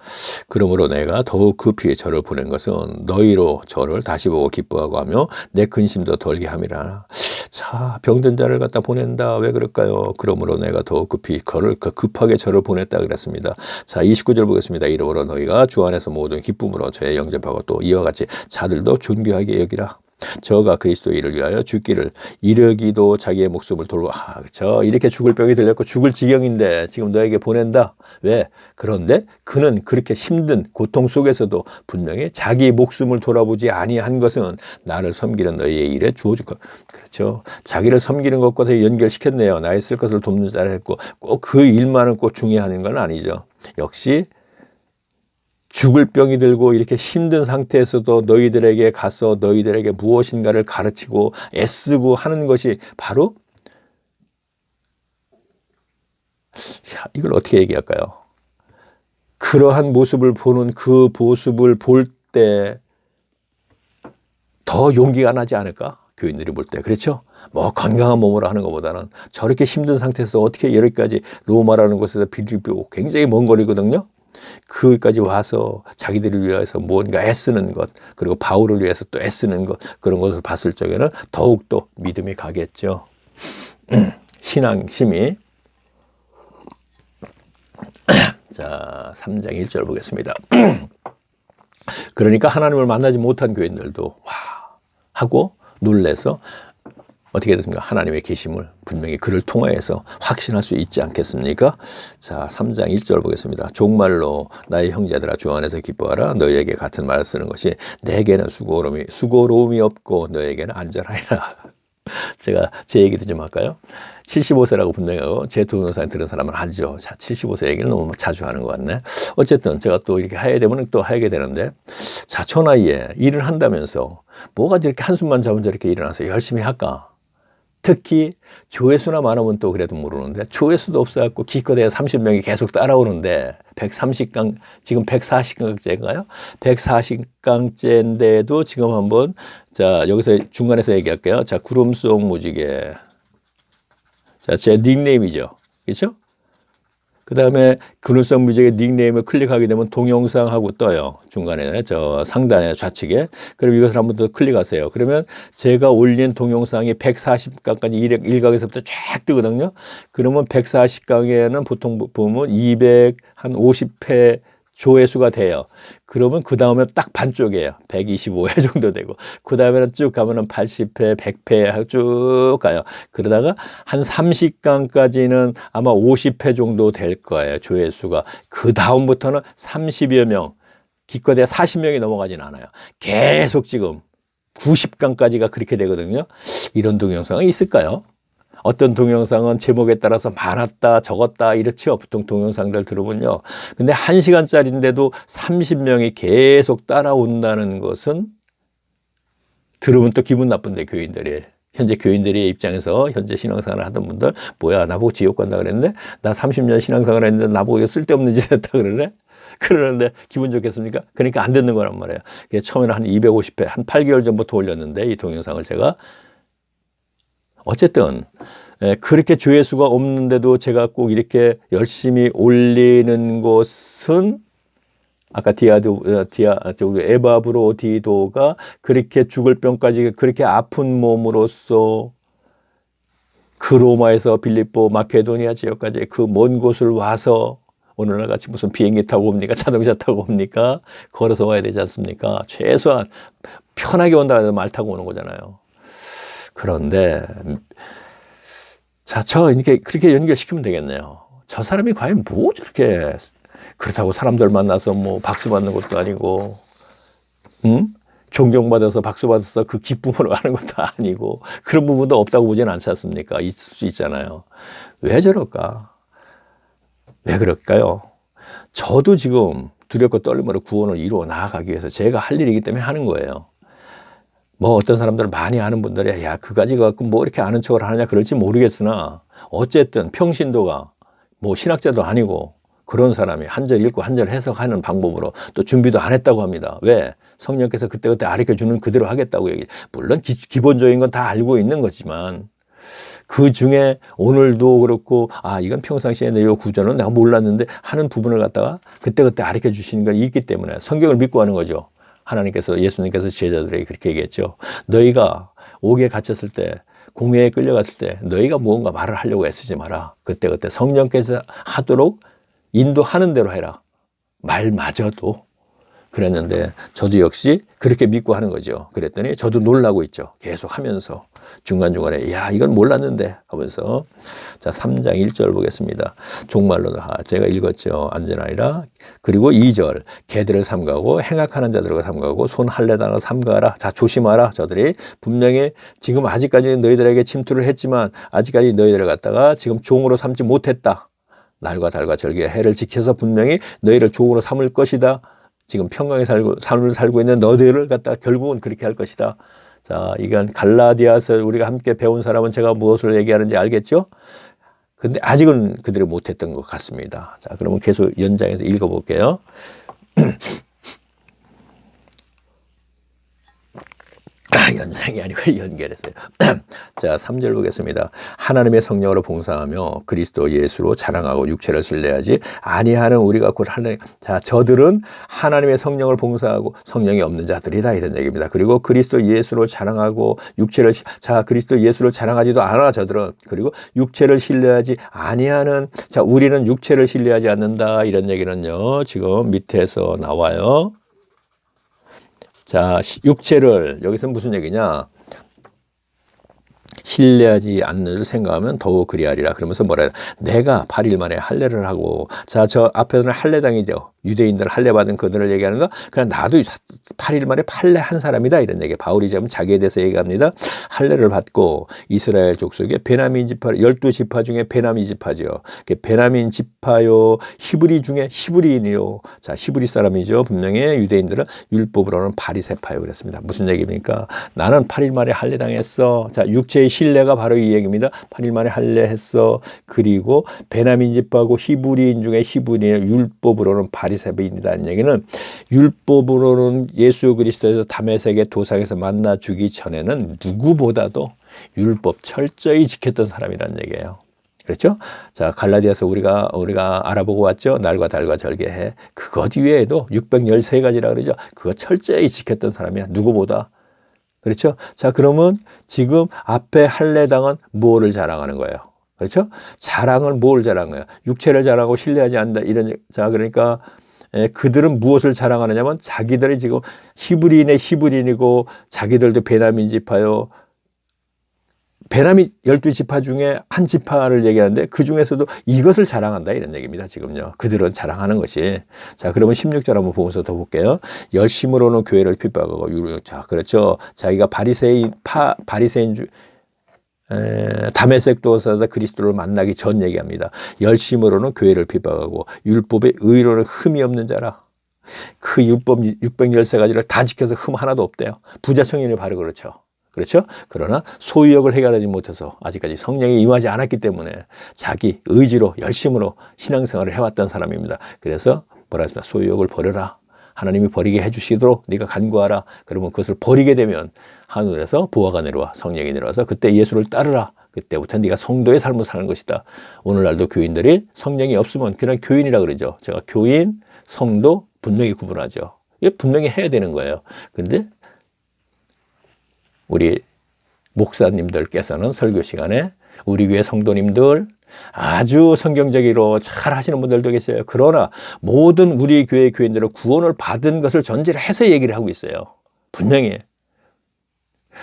그러므로 내가 더욱 급히 저를 보낸 것은 너희로 저를 다시 보고 기뻐하고 하며 내 근심도 덜게 함이라. 자, 병든 자를 갖다 보낸다. 왜 그럴까요? 그러므로 내가 더욱 급하게 저를 보냈다 그랬습니다. 자, 29절 보겠습니다. 이러므로 너희가 주 안에서 모든 기쁨으로 저의 영접하고 또 이와 같이 자들도 존귀하게 여기라. 저가 그리스도 일을 위하여 죽기를 이르기도 자기의 목숨을 돌고. 그렇죠. 이렇게 죽을 병이 들렸고 죽을 지경인데 지금 너에게 보낸다. 왜? 그런데 그는 그렇게 힘든 고통 속에서도 분명히 자기 목숨을 돌아보지 아니한 것은 나를 섬기는 너희의 일에 주어질 것. 그렇죠. 자기를 섬기는 것과 연결시켰네요. 나의 쓸 것을 돕는 자를 했고 꼭 그 일만은 꼭 중요한 건 아니죠. 역시 죽을 병이 들고 이렇게 힘든 상태에서도 너희들에게 가서 너희들에게 무엇인가를 가르치고 애쓰고 하는 것이 바로, 자, 이걸 어떻게 얘기할까요? 그러한 모습을 보는 그 모습을 볼 때 더 용기가 나지 않을까? 교인들이 볼 때. 그렇죠? 뭐 건강한 몸으로 하는 것보다는 저렇게 힘든 상태에서 어떻게 여기까지 로마라는 곳에서 빌립보 굉장히 먼 거리거든요. 그까지 와서 자기들을 위해서 뭔가 애쓰는 것, 그리고 바울을 위해서 또 애쓰는 것, 그런 것을 봤을 적에는 더욱더 믿음이 가겠죠. 신앙심이. 자, 3장 1절 보겠습니다. 그러니까 하나님을 만나지 못한 교인들도 와 하고 놀래서 어떻게 됐습니까? 하나님의 계심을 분명히 그를 통하여서 확신할 수 있지 않겠습니까? 자, 3장 1절 보겠습니다. 종말로 나의 형제들아 주 안에서 기뻐하라. 너희에게 같은 말을 쓰는 것이 내게는 수고로움이 없고 너희에게는 안전하리라. 제가 제 얘기도 좀 할까요? 75세라고 분명히 제 동영상 들은 사람은 알죠. 자, 75세 얘기를 너무 자주 하는 것 같네. 어쨌든 제가 또 이렇게 해야 되면 또 하게 되는데, 자, 저 나이에 일을 한다면서 뭐가 이렇게 한숨만 자면 저렇게 일어나서 열심히 할까? 특히 조회수나 많으면 또 그래도 모르는데 조회수도 없어갖고 기껏해야 30명이 계속 따라오는데 130강 지금 140강째인가요? 140강째인데도 지금 한번 자 여기서 중간에서 얘기할게요. 자 구름 속 무지개 자 제 닉네임이죠. 그렇죠? 그 다음에 근우성 무지개 닉네임을 클릭하게 되면 동영상하고 떠요. 중간에 저 상단에 좌측에. 그럼 이것을 한번 더 클릭하세요. 그러면 제가 올린 동영상이 140강까지 일각에서부터 쫙 뜨거든요. 그러면 140강에는 보통 보면 250회 조회수가 돼요. 그러면 그 다음에 딱 반쪽이에요. 125회 정도 되고. 그 다음에는 쭉 가면은 80회, 100회 쭉 가요. 그러다가 한 30강까지는 아마 50회 정도 될 거예요. 조회수가. 그 다음부터는 30여 명, 기껏해야 40명이 넘어가진 않아요. 계속 지금 90강까지가 그렇게 되거든요. 이런 동영상이 있을까요? 어떤 동영상은 제목에 따라서 많았다 적었다 이렇죠. 보통 동영상들 들어보면요. 근데 1시간짜리인데도 30명이 계속 따라온다는 것은 들으면 또 기분 나쁜데 교인들이. 현재 교인들의 입장에서 현재 신앙생활을 하던 분들 뭐야 나보고 지옥 간다 그랬는데 나 30년 신앙생활을 했는데 나보고 쓸데없는 짓 했다 그러네. 그러는데 기분 좋겠습니까? 그러니까 안 듣는 거란 말이에요. 처음에는 한 250회 한 8개월 전부터 올렸는데 이 동영상을 제가 어쨌든 그렇게 조회수가 없는데도 제가 꼭 이렇게 열심히 올리는 것은 아까 에바브로디도가 그렇게 죽을 병까지 그렇게 아픈 몸으로써 그 로마에서 빌립보 마케도니아 지역까지 그 먼 곳을 와서 오늘날 같이 무슨 비행기 타고 옵니까? 자동차 타고 옵니까? 걸어서 와야 되지 않습니까? 최소한 편하게 온다 해서 말 타고 오는 거잖아요. 그런데 자, 이렇게 그렇게 연결시키면 되겠네요. 저 사람이 과연 뭐 저렇게 그렇다고 사람들 만나서 뭐 박수 받는 것도 아니고, 존경받아서 박수 받아서 그 기쁨으로 하는 것도 아니고 그런 부분도 없다고 보지는 않지 않습니까? 있을 수 있잖아요. 왜 저럴까? 왜 그럴까요? 저도 지금 두렵고 떨림으로 구원을 이루어 나아가기 위해서 제가 할 일이기 때문에 하는 거예요. 뭐 어떤 사람들은 많이 아는 분들이 야 그까지 갖고 뭐 이렇게 아는 척을 하느냐 그럴지 모르겠으나 어쨌든 평신도가 뭐 신학자도 아니고 그런 사람이 한 절 읽고 한 절 해석하는 방법으로 또 준비도 안 했다고 합니다. 왜? 성령께서 그때그때 가르쳐주는 그대로 하겠다고 얘기. 물론 기본적인 건 다 알고 있는 거지만 그 중에 오늘도 그렇고 이건 평상시에 내 요 구절은 내가 몰랐는데 하는 부분을 갖다가 그때그때 가르쳐 주시는 건 있기 때문에 성경을 믿고 하는 거죠. 하나님께서 예수님께서 제자들에게 그렇게 얘기했죠. 너희가 옥에 갇혔을 때 공회에 끌려갔을 때 너희가 무언가 말을 하려고 애쓰지 마라. 그때그때 성령께서 하도록 인도하는 대로 해라. 말마저도 그랬는데 저도 역시 그렇게 믿고 하는 거죠. 그랬더니 저도 놀라고 있죠. 계속 하면서 중간중간에 야 이건 몰랐는데 하면서 자 3장 1절 보겠습니다. 종말로 제가 읽었죠. 안전하리라. 그리고 2절 개들을 삼가고 행악하는 자들과 삼가고 손 할례당을 삼가라. 자 조심하라. 저들이 분명히 지금 아직까지 너희들에게 침투를 했지만 아직까지 너희들을 갖다가 지금 종으로 삼지 못했다. 날과 달과 절기와 해를 지켜서 분명히 너희를 종으로 삼을 것이다. 지금 평강의 삶을 살고 있는 너희들을 갖다 결국은 그렇게 할 것이다. 자, 이건 갈라디아서 우리가 함께 배운 사람은 제가 무엇을 얘기하는지 알겠죠? 근데 아직은 그들이 못했던 것 같습니다. 자, 그러면 계속 연장해서 읽어볼게요. 연장이 아니고 연결했어요. 자, 3절 보겠습니다. 하나님의 성령으로 봉사하며 그리스도 예수로 자랑하고 육체를 신뢰하지 아니하는 우리가 곧 하나님. 자, 저들은 하나님의 성령을 봉사하고 성령이 없는 자들이다 이런 얘기입니다. 그리고 그리스도 예수로 자랑하고 육체를 그리스도 예수를 자랑하지도 않아 저들은. 그리고 육체를 신뢰하지 아니하는 자, 우리는 육체를 신뢰하지 않는다 이런 얘기는요. 지금 밑에서 나와요. 자, 육체를 여기서 무슨 얘기냐? 신뢰하지 않는 줄 생각하면 더욱 그리하리라. 그러면서 뭐라 해요? 내가 8일 만에 할례를 하고, 자, 저 앞에는 할례당이죠. 유대인들 할례 받은 그들을 얘기하는 거, 그냥 나도 8일 만에 할례 한 사람이다, 이런 얘기. 바울이 지금 자기에 대해서 얘기합니다. 할례를 받고 이스라엘 족속의 베냐민 지파, 12지파 중에 베냐민 지파죠. 베냐민 지파요, 히브리 중에 히브리인이요. 자, 히브리 사람이죠. 분명히 유대인들은 율법으로는 바리새파요 그랬습니다. 무슨 얘기입니까? 나는 8일 만에 할례당했어. 자, 육체의 신뢰가 바로 이 얘기입니다. 8일 만에 할례했어. 그리고 베냐민 지파고 히브리인 중에 히브리인, 율법으로는 바리새인이라는 얘기는, 율법으로는 예수 그리스도에서 다메섹의 도상에서 만나 주기 전에는 누구보다도 율법 철저히 지켰던 사람이라는 얘기예요. 그렇죠? 자, 갈라디아서 우리가 알아보고 왔죠. 날과 달과 절개해. 그것 이외에도 613가지라 그러죠. 그거 철저히 지켰던 사람이야. 누구보다. 그렇죠? 자, 그러면 지금 앞에 할례당은 뭐를 자랑하는 거예요? 그렇죠? 자랑을 뭘 자랑한 거예요? 육체를 자랑하고 신뢰하지 않는다. 이런, 자, 그러니까 그들은 무엇을 자랑하느냐면 자기들이 지금 히브리인의 히브리인이고 자기들도 베냐민 지파요. 베냐민 12지파 중에 한 지파를 얘기하는데 그 중에서도 이것을 자랑한다, 이런 얘기입니다. 지금요. 그들은 자랑하는 것이. 자, 그러면 16절 한번 보면서 더 볼게요. 열심으로는 교회를 핍박하고, 자, 그렇죠. 자기가 바리새인 다메섹 도사다 그리스도를 만나기 전 얘기합니다. 열심으로는 교회를 핍박하고 율법의 의로는 흠이 없는 자라. 그 율법 613가지를 다 지켜서 흠 하나도 없대요. 부자 청년이 바로 그렇죠. 그렇죠? 그러나 소유욕을 해결하지 못해서 아직까지 성령이 임하지 않았기 때문에 자기 의지로 열심으로 신앙생활을 해왔던 사람입니다. 그래서 뭐라 했습니까? 소유욕을 버려라. 하나님이 버리게 해주시도록 네가 간구하라. 그러면 그것을 버리게 되면 하늘에서 보화가 내려와, 성령이 내려와서 그때 예수를 따르라. 그때부터 네가 성도의 삶을 사는 것이다. 오늘날도 교인들이 성령이 없으면 그냥 교인이라 그러죠. 제가 교인, 성도 분명히 구분하죠. 이게 분명히 해야 되는 거예요. 근데 우리 목사님들께서는 설교 시간에 우리 교회 성도님들 아주 성경적으로 잘 하시는 분들도 계세요. 그러나 모든 우리 교회 교인들은 구원을 받은 것을 전제로 해서 얘기를 하고 있어요. 분명히.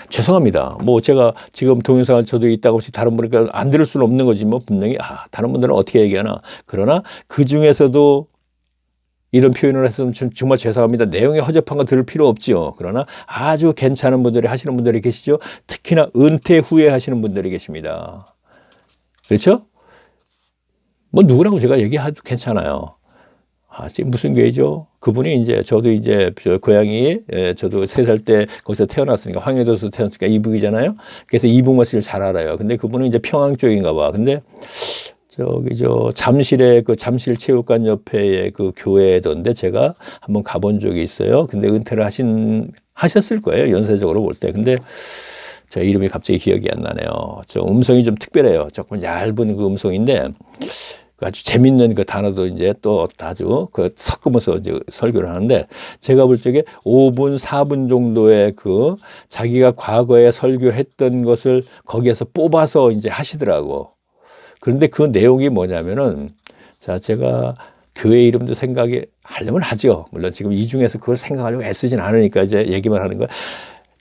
죄송합니다. 뭐 제가 지금 동영상을 저도 있다고 혹시 다른 분이니까 안 들을 수는 없는 거지, 뭐 분명히 다른 분들은 어떻게 얘기하나. 그러나 그 중에서도 이런 표현을 했으면 정말 죄송합니다. 내용이 허접한 거 들을 필요 없지요. 그러나 아주 괜찮은 분들이 하시는 분들이 계시죠. 특히나 은퇴 후에 하시는 분들이 계십니다. 그렇죠? 뭐 누구라고 제가 얘기해도 괜찮아요. 지금 무슨 교회죠? 그분이 이제 저도 이제 고향이 저도 3살 때 거기서 태어났으니까, 황해도에서 태어났으니까 이북이잖아요. 그래서 이북맛을 잘 알아요. 근데 그분은 이제 평양 쪽인가 봐. 근데 잠실에 그 잠실 체육관 옆에 그 교회던데 제가 한번 가본 적이 있어요. 근데 은퇴를 하셨을 거예요. 연세적으로 볼 때. 근데 저 이름이 갑자기 기억이 안 나네요. 저 음성이 좀 특별해요. 조금 얇은 그 음성인데 아주 재밌는 그 단어도 이제 또 아주 그 섞으면서 이제 설교를 하는데, 제가 볼 적에 5분, 4분 정도의 그 자기가 과거에 설교했던 것을 거기에서 뽑아서 이제 하시더라고. 그런데 그 내용이 뭐냐면은, 자, 제가 교회 이름도 생각이 하려면 하죠. 물론 지금 이 중에서 그걸 생각하려고 애쓰진 않으니까 이제 얘기만 하는 거야.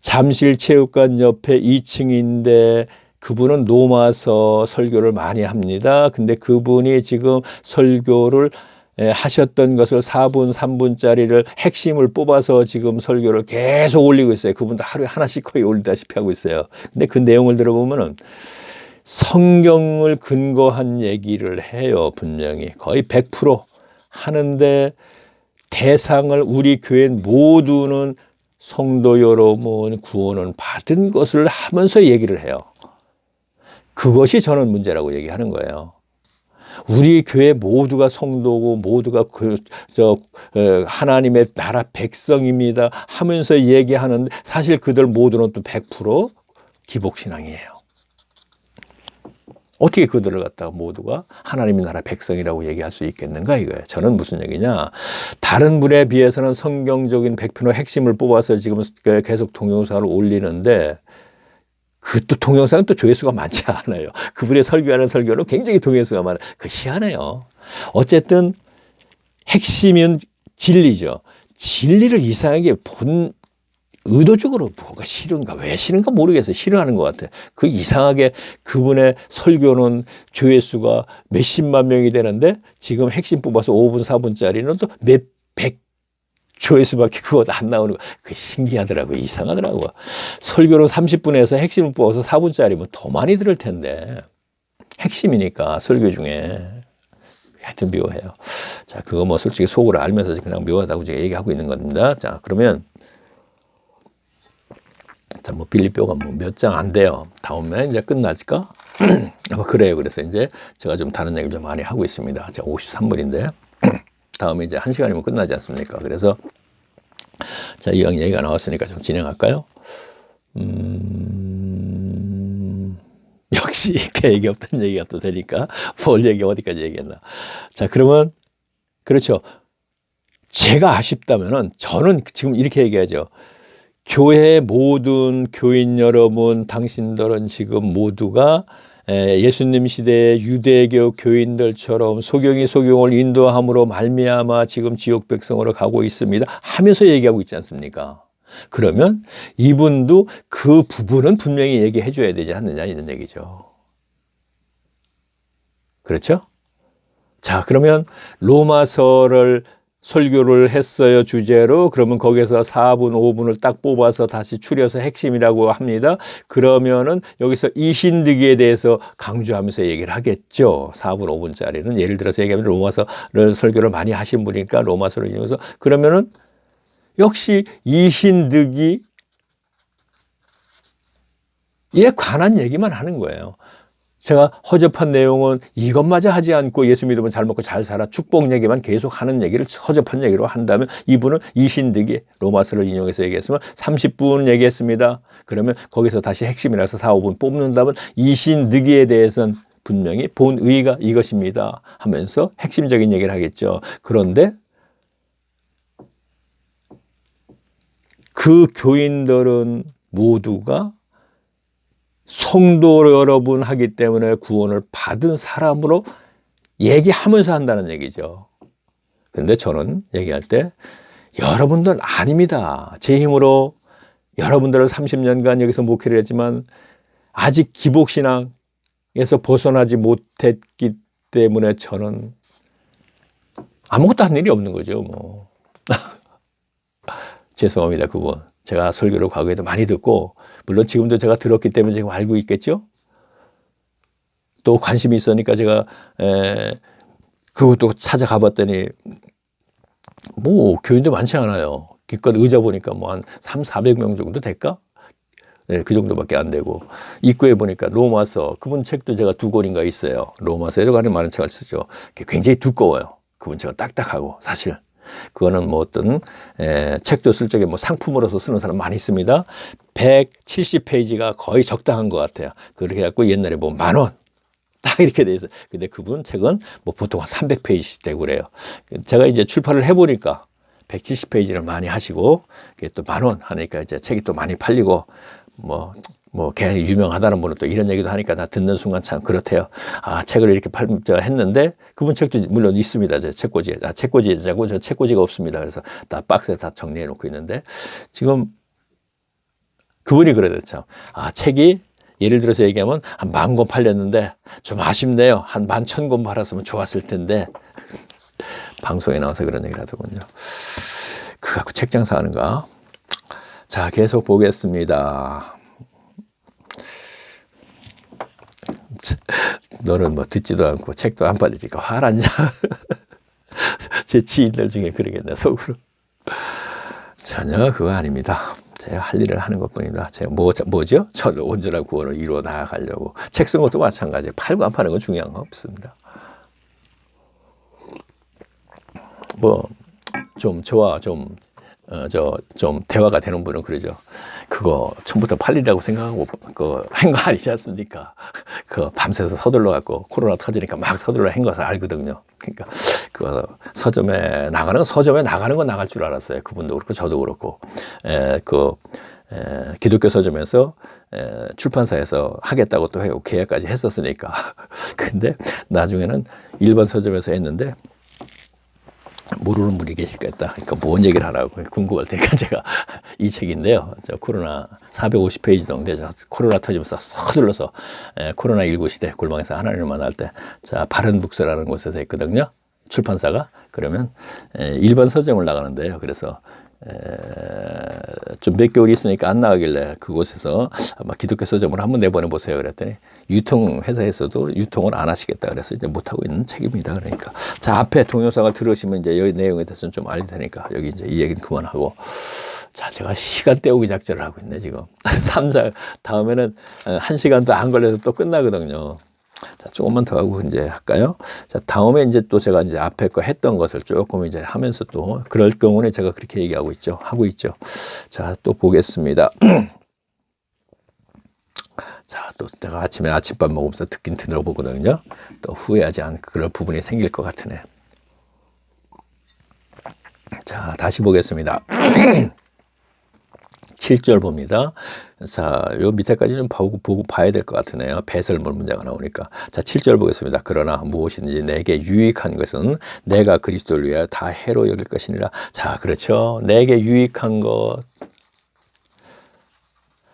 잠실 체육관 옆에 2층인데 그분은 노마서 설교를 많이 합니다. 근데 그분이 지금 설교를 하셨던 것을 4분, 3분짜리를 핵심을 뽑아서 지금 설교를 계속 올리고 있어요. 그분도 하루에 하나씩 거의 올리다시피 하고 있어요. 근데 그 내용을 들어보면은 성경을 근거한 얘기를 해요. 분명히 거의 100% 하는데, 대상을 우리 교회 모두는 성도 여러분 구원은 받은 것을 하면서 얘기를 해요. 그것이 저는 문제라고 얘기하는 거예요. 우리 교회 모두가 성도고 모두가 하나님의 나라 백성입니다 하면서 얘기하는데, 사실 그들 모두는 또 100% 기복신앙이에요. 어떻게 그들을 갖다가 모두가 하나님의 나라 백성이라고 얘기할 수 있겠는가 이거예요. 저는 무슨 얘기냐, 다른 분에 비해서는 성경적인 100% 핵심을 뽑아서 지금 계속 동영상을 올리는데, 그 동영상은 또 조회수가 많지 않아요. 그분의 설교하는 설교는 굉장히 조회수가 많아요. 그 희한해요. 어쨌든 핵심은 진리죠. 진리를 이상하게 의도적으로 뭐가 싫은가, 왜 싫은가 모르겠어요. 싫어하는 것 같아요. 그 이상하게 그분의 설교는 조회수가 몇십만 명이 되는데 지금 핵심 뽑아서 5분, 4분짜리는 또 몇백 조회수밖에 그거 안 나오는 거. 그 신기하더라고요. 이상하더라고요. 설교는 30분에서 핵심을 뽑아서 4분짜리면 더 많이 들을 텐데. 핵심이니까 설교 중에. 하여튼 묘해요. 자, 그거 뭐 솔직히 속으로 알면서 그냥 묘하다고 제가 얘기하고 있는 겁니다. 자, 그러면 자, 뭐 빌립보가 뭐 몇 장 안 돼요. 다음에 이제 끝날까? 그래요. 그래서 이제 제가 좀 다른 얘기 좀 많이 하고 있습니다. 제가 53분인데 다음에 이제 1시간이면 끝나지 않습니까? 그래서 자, 이왕 얘기가 나왔으니까 좀 진행할까요? 역시 계획이 없던 얘기가 또 되니까 뭘 얘기 어디까지 얘기했나? 자, 그러면 그렇죠. 제가 아쉽다면은 저는 지금 이렇게 얘기하죠. 교회 모든 교인 여러분, 당신들은 지금 모두가 예수님 시대의 유대교 교인들처럼 소경이 소경을 인도함으로 말미암아 지금 지옥 백성으로 가고 있습니다 하면서 얘기하고 있지 않습니까? 그러면 이분도 그 부분은 분명히 얘기해 줘야 되지 않느냐 이런 얘기죠. 그렇죠? 자, 그러면 로마서를 설교를 했어요, 주제로. 그러면 거기서 4분, 5분을 딱 뽑아서 다시 추려서 핵심이라고 합니다. 그러면은 여기서 이신득에 대해서 강조하면서 얘기를 하겠죠. 4분, 5분짜리는. 예를 들어서 얘기하면 로마서를 설교를 많이 하신 분이니까 로마서를 읽으면서 그러면은 역시 이신득이 이에 관한 얘기만 하는 거예요. 제가 허접한 내용은 이것마저 하지 않고 예수 믿으면 잘 먹고 잘 살아 축복 얘기만 계속 하는 얘기를 허접한 얘기로 한다면 이분은 이신득이 로마서를 인용해서 얘기했으면 30분 얘기했습니다. 그러면 거기서 다시 핵심이라서 4, 5분 뽑는다면 이신득에 대해서는 분명히 본의가 이것입니다 하면서 핵심적인 얘기를 하겠죠. 그런데 그 교인들은 모두가 성도 여러분 하기 때문에 구원을 받은 사람으로 얘기하면서 한다는 얘기죠. 그런데 저는 얘기할 때 여러분들은 아닙니다. 제 힘으로 여러분들은 30년간 여기서 목회를 했지만 아직 기복신앙에서 벗어나지 못했기 때문에 저는 아무것도 한 일이 없는 거죠. 뭐. 죄송합니다. 그분. 제가 설교를 과거에도 많이 듣고 물론 지금도 제가 들었기 때문에 지금 알고 있겠죠. 또 관심이 있으니까 제가 그것도 찾아가 봤더니 뭐 교인도 많지 않아요. 기껏 의자 보니까 뭐 한 300~400명 정도 될까? 네, 그 정도밖에 안 되고 입구에 보니까 로마서 그분 책도 제가 2권인가 있어요. 로마서에 관한 많은 책을 쓰죠. 굉장히 두꺼워요. 그분 책은 딱딱하고 사실 그거는 뭐 어떤 책도 쓸 적에 뭐 상품으로서 쓰는 사람 많이 있습니다. 170페이지가 거의 적당한 것 같아요. 그렇게 해갖고 옛날에 뭐 10,000원 딱 이렇게 돼 있어요. 근데 그분 책은 뭐 보통 한 300페이지 되고 그래요. 제가 이제 출판을 해보니까 170페이지를 많이 하시고 그게 또 10,000원 하니까 이제 책이 또 많이 팔리고 뭐 걔 유명하다는 분은 또 이런 얘기도 하니까 다 듣는 순간 참 그렇대요. 아, 책을 이렇게 했는데 그분 책도 물론 있습니다. 제 책꽂이에. 책꽂이에 자고 저 책꽂이가 없습니다. 그래서 다 박스에 다 정리해 놓고 있는데 지금 그분이 그래요. 참. 아, 책이 예를 들어서 얘기하면 한 10,000권 팔렸는데 좀 아쉽네요. 한 11,000권 팔았으면 좋았을 텐데 방송에 나와서 그런 얘기를 하더군요. 그거 갖고 책 장사하는가? 자, 계속 보겠습니다. 너는 뭐 듣지도 않고 책도 안 팔리니까 화났냐? 제 지인들 중에 그러겠네, 속으로. 전혀 그거 아닙니다. 제가 할 일을 하는 것뿐입니다. 제가 뭐죠? 저도 온전한 구원을 이루어 나아가려고. 책 쓴 것도 마찬가지예요. 팔고 안 파는 건 중요한 거 없습니다. 뭐 좀 저와 좀 대화가 되는 분은 그러죠. 그거 처음부터 팔리라고 생각하고 한 거 아니지 않습니까? 그 밤새서 서둘러 갖고 코로나 터지니까 막 서둘러 한 것을 알거든요. 그러니까 그 서점에 나가는 건 나갈 줄 알았어요. 그분도 그렇고 저도 그렇고 기독교 서점에서 출판사에서 하겠다고 또 해고 계약까지 했었으니까. 근데 나중에는 일반 서점에서 했는데 모르는 분이 계시겠다. 그러니까 뭔 얘기를 하라고 궁금할 테니까 제가 이 책인데요. 저 코로나 450페이지 정도 코로나 터지면서 서둘러서 코로나19 시대 골방에서 하나님을 만날 때 자 바른 북서라는 곳에서 했거든요. 출판사가. 그러면 일반 서점을 나가는데요. 그래서 좀 몇 개월 있으니까 안 나가길래 그곳에서 아마 기독교 서점을 한번 내보내 보세요. 그랬더니 유통회사에서도 유통을 안 하시겠다 그래서 이제 못 하고 있는 책입니다. 그러니까 자 앞에 동영상을 들으시면 이제 여기 내용에 대해서는 좀 알 테니까 여기 이제 이 얘기는 그만하고 자 제가 시간 때우기 작전을 하고 있네 지금 3장 다음에는 1시간도 안 걸려서 또 끝나거든요. 자, 조금만 더 하고 이제 할까요? 자, 다음에 이제 또 제가 이제 앞에 거 했던 것을 조금 이제 하면서 또 그럴 경우는 제가 그렇게 얘기하고 있죠. 하고 있죠. 자, 또 보겠습니다. 자, 또 내가 아침에 아침밥 먹으면서 듣긴 들어보거든요. 또 후회하지 않은 그런 부분이 생길 것 같으네. 자, 다시 보겠습니다. 7절 봅니다. 자, 요 밑에까지 좀 보고 봐야 될 것 같으네요. 배설물 문제가 나오니까. 자, 7절 보겠습니다. 그러나 무엇인지 내게 유익한 것은 내가 그리스도를 위하여 다 해로 여길 것이니라. 자, 그렇죠. 내게 유익한 것.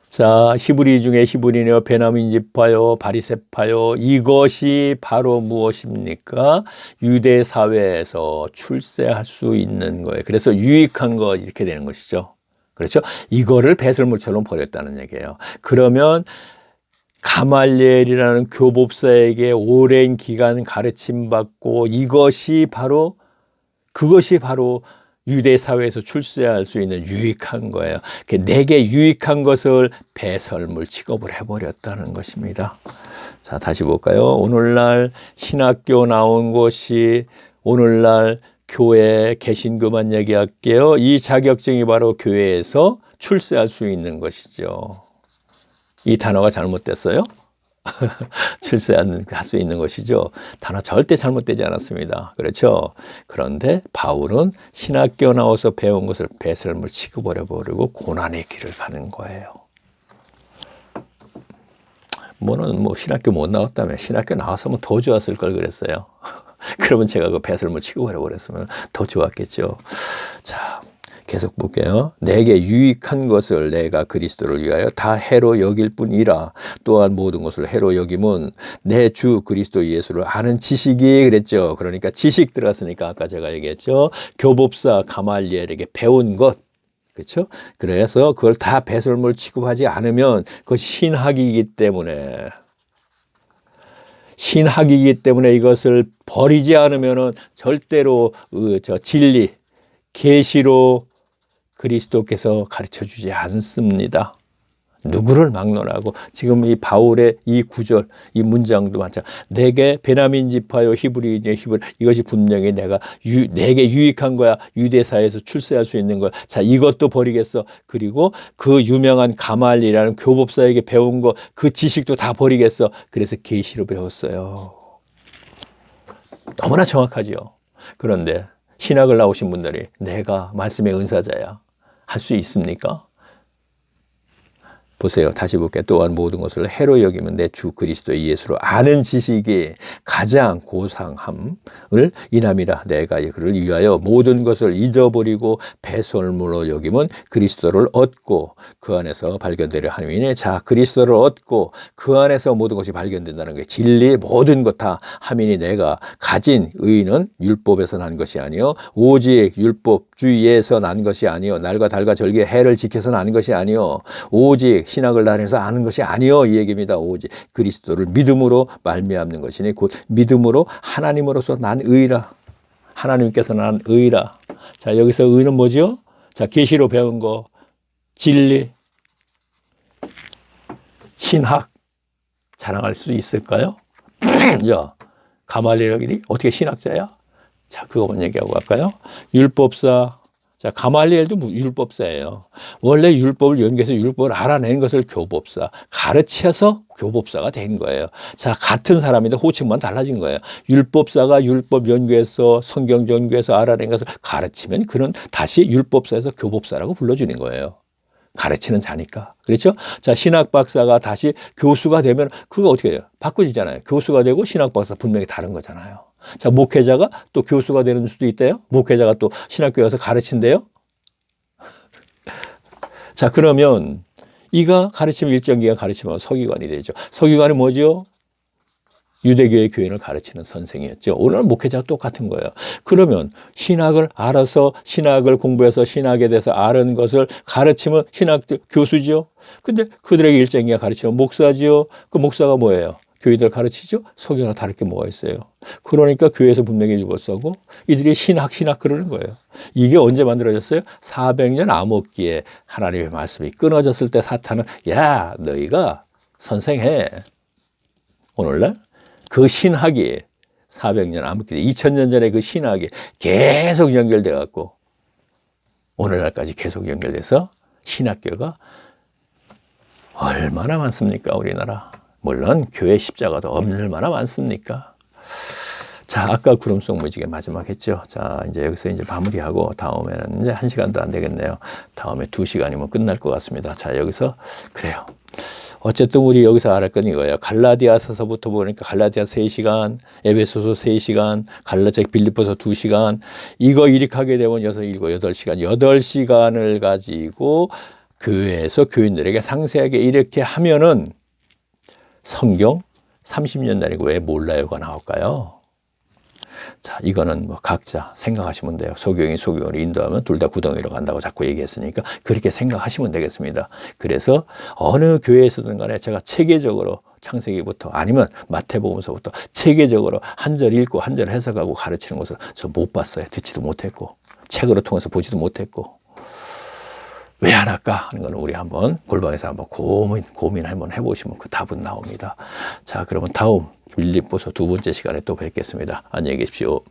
자, 히브리 중에 히브리네요. 베냐민지파요, 바리새파요. 이것이 바로 무엇입니까? 유대 사회에서 출세할 수 있는 거예요. 그래서 유익한 것 이렇게 되는 것이죠. 그렇죠? 이거를 배설물처럼 버렸다는 얘기예요. 그러면 가말리엘이라는 교법사에게 오랜 기간 가르침 받고 그것이 바로 유대 사회에서 출세할 수 있는 유익한 거예요. 내게 유익한 것을 배설물 취급을 해버렸다는 것입니다. 자, 다시 볼까요? 오늘날 신학교 나온 곳이 오늘날 교회 개신교만 얘기할게요. 이 자격증이 바로 교회에서 출세할 수 있는 것이죠. 이 단어가 잘못됐어요? 출세할 수 있는 것이죠. 단어 절대 잘못되지 않았습니다. 그렇죠? 그런데 바울은 신학교 나와서 배운 것을 배설물 취급해버리고 고난의 길을 가는 거예요. 뭐 신학교 못 나왔다면 신학교 나왔으면 더 좋았을 걸 그랬어요. 그러면 제가 그 배설물 취급을 해버렸으면 더 좋았겠죠. 자, 계속 볼게요. 내게 유익한 것을 내가 그리스도를 위하여 다 해로 여길 뿐이라. 또한 모든 것을 해로 여김은 내 주 그리스도 예수를 아는 지식이 그랬죠. 그러니까 지식 들어갔으니까 아까 제가 얘기했죠. 교법사 가말리엘에게 배운 것. 그렇죠? 그래서 그걸 다 배설물 취급하지 않으면 그것이 신학이기 때문에 이것을 버리지 않으면은 절대로 진리, 계시로 그리스도께서 가르쳐 주지 않습니다. 누구를 막론하고 지금 이 바울의 이 구절, 이 문장도 마찬가지. 내게 베냐민지파요 히브리인의 히브리 이것이 분명히 내게 유익한 거야. 유대사에서 출세할 수 있는 거야. 자, 이것도 버리겠어. 그리고 그 유명한 가말리라는 교법사에게 배운 거 그 지식도 다 버리겠어. 그래서 계시로 배웠어요. 너무나 정확하지요. 그런데 신학을 나오신 분들이 내가 말씀의 은사자야. 할 수 있습니까? 보세요. 다시 볼게요. 또한 모든 것을 해로 여기면 내 주 그리스도의 예수로 아는 지식이 가장 고상함을 인함이라. 내가 그를 위하여 모든 것을 잊어버리고 배설물로 여기면 그리스도를 얻고 그 안에서 발견되려 함이니. 자, 그리스도를 얻고 그 안에서 모든 것이 발견된다는 게 진리 모든 것 다 함이니. 내가 가진 의는 율법에서 난 것이 아니요 오직 율법주의에서 난 것이 아니요 날과 달과 절기의 해를 지켜서 난 것이 아니요 오직 신학을 다해서 아는 것이 아니요 이 얘기입니다. 오직 그리스도를 믿음으로 말미암는 것이니 곧 믿음으로 하나님으로서 난 의라. 하나님께서 난 의라. 자, 여기서 의는 뭐죠? 자, 계시로 배운 거, 진리, 신학 자랑할 수 있을까요? 야, 가말리엘이 어떻게 신학자야? 자, 그거만 얘기하고 갈까요? 율법사. 자, 가말리엘도 율법사예요. 원래 율법을 연구해서 율법을 알아낸 것을 교법사, 가르쳐서 교법사가 된 거예요. 자, 같은 사람인데 호칭만 달라진 거예요. 율법사가 율법 연구해서 성경 연구해서 알아낸 것을 가르치면 그는 다시 율법사에서 교법사라고 불러주는 거예요. 가르치는 자니까. 그렇죠? 자, 신학 박사가 다시 교수가 되면 그거 어떻게 돼요? 바꿔지잖아요. 교수가 되고 신학 박사 분명히 다른 거잖아요. 자, 목회자가 또 교수가 되는 수도 있대요. 목회자가 또 신학교에 가서 가르친대요. 자, 그러면 이가 가르치면 일정 기간 가르치면 서기관이 되죠. 서기관은 뭐죠? 유대교의 교인을 가르치는 선생이었죠. 오늘은 목회자가 똑같은 거예요. 그러면 신학을 알아서 신학을 공부해서 신학에 대해서 아는 것을 가르치면 신학 교수죠. 근데 그들에게 일정 기간 가르치면 목사지요. 그 목사가 뭐예요? 교인들 가르치죠? 서기관과 다를 게 뭐가 있어요? 그러니까 교회에서 분명히 죽었었고 이들이 신학 그러는 거예요. 이게 언제 만들어졌어요? 400년 암흑기에 하나님의 말씀이 끊어졌을 때 사탄은 야, 너희가 선생해. 오늘날 그 신학이 400년 암흑기 2000년 전에 그 신학이 계속 연결돼 갖고 오늘날까지 계속 연결돼서 신학교가 얼마나 많습니까? 우리나라. 물론 교회 십자가도 얼마나 많습니까? 자, 아까 구름 속 무지개 마지막 했죠. 자, 이제 여기서 이제 마무리하고 다음에는 이제 1시간도 안 되겠네요. 다음에 2시간이면 끝날 것 같습니다. 자, 여기서 그래요. 어쨌든 우리 여기서 알을 건 이거예요. 갈라디아서부터 보니까 갈라디아 3시간, 에베소서 3시간, 갈라책 빌립보서 2시간, 이거 일익하게 되면 6, 7, 8시간, 8시간을 가지고 교회에서 교인들에게 상세하게 이렇게 하면은 성경 30년 다니고 왜 몰라요가 나올까요? 자, 이거는 뭐 각자 생각하시면 돼요. 소경이 소경을 인도하면 둘 다 구덩이로 간다고 자꾸 얘기했으니까 그렇게 생각하시면 되겠습니다. 그래서 어느 교회에서든 간에 제가 체계적으로 창세기부터 아니면 마태복음서부터 체계적으로 한 절 읽고 한 절 해석하고 가르치는 것을 저 못 봤어요. 듣지도 못했고 책으로 통해서 보지도 못했고 왜 안 할까 하는 거는 우리 한번 골방에서 한번 고민 한번 해보시면 그 답은 나옵니다. 자, 그러면 다음 빌립보서 2번째 시간에 또 뵙겠습니다. 안녕히 계십시오.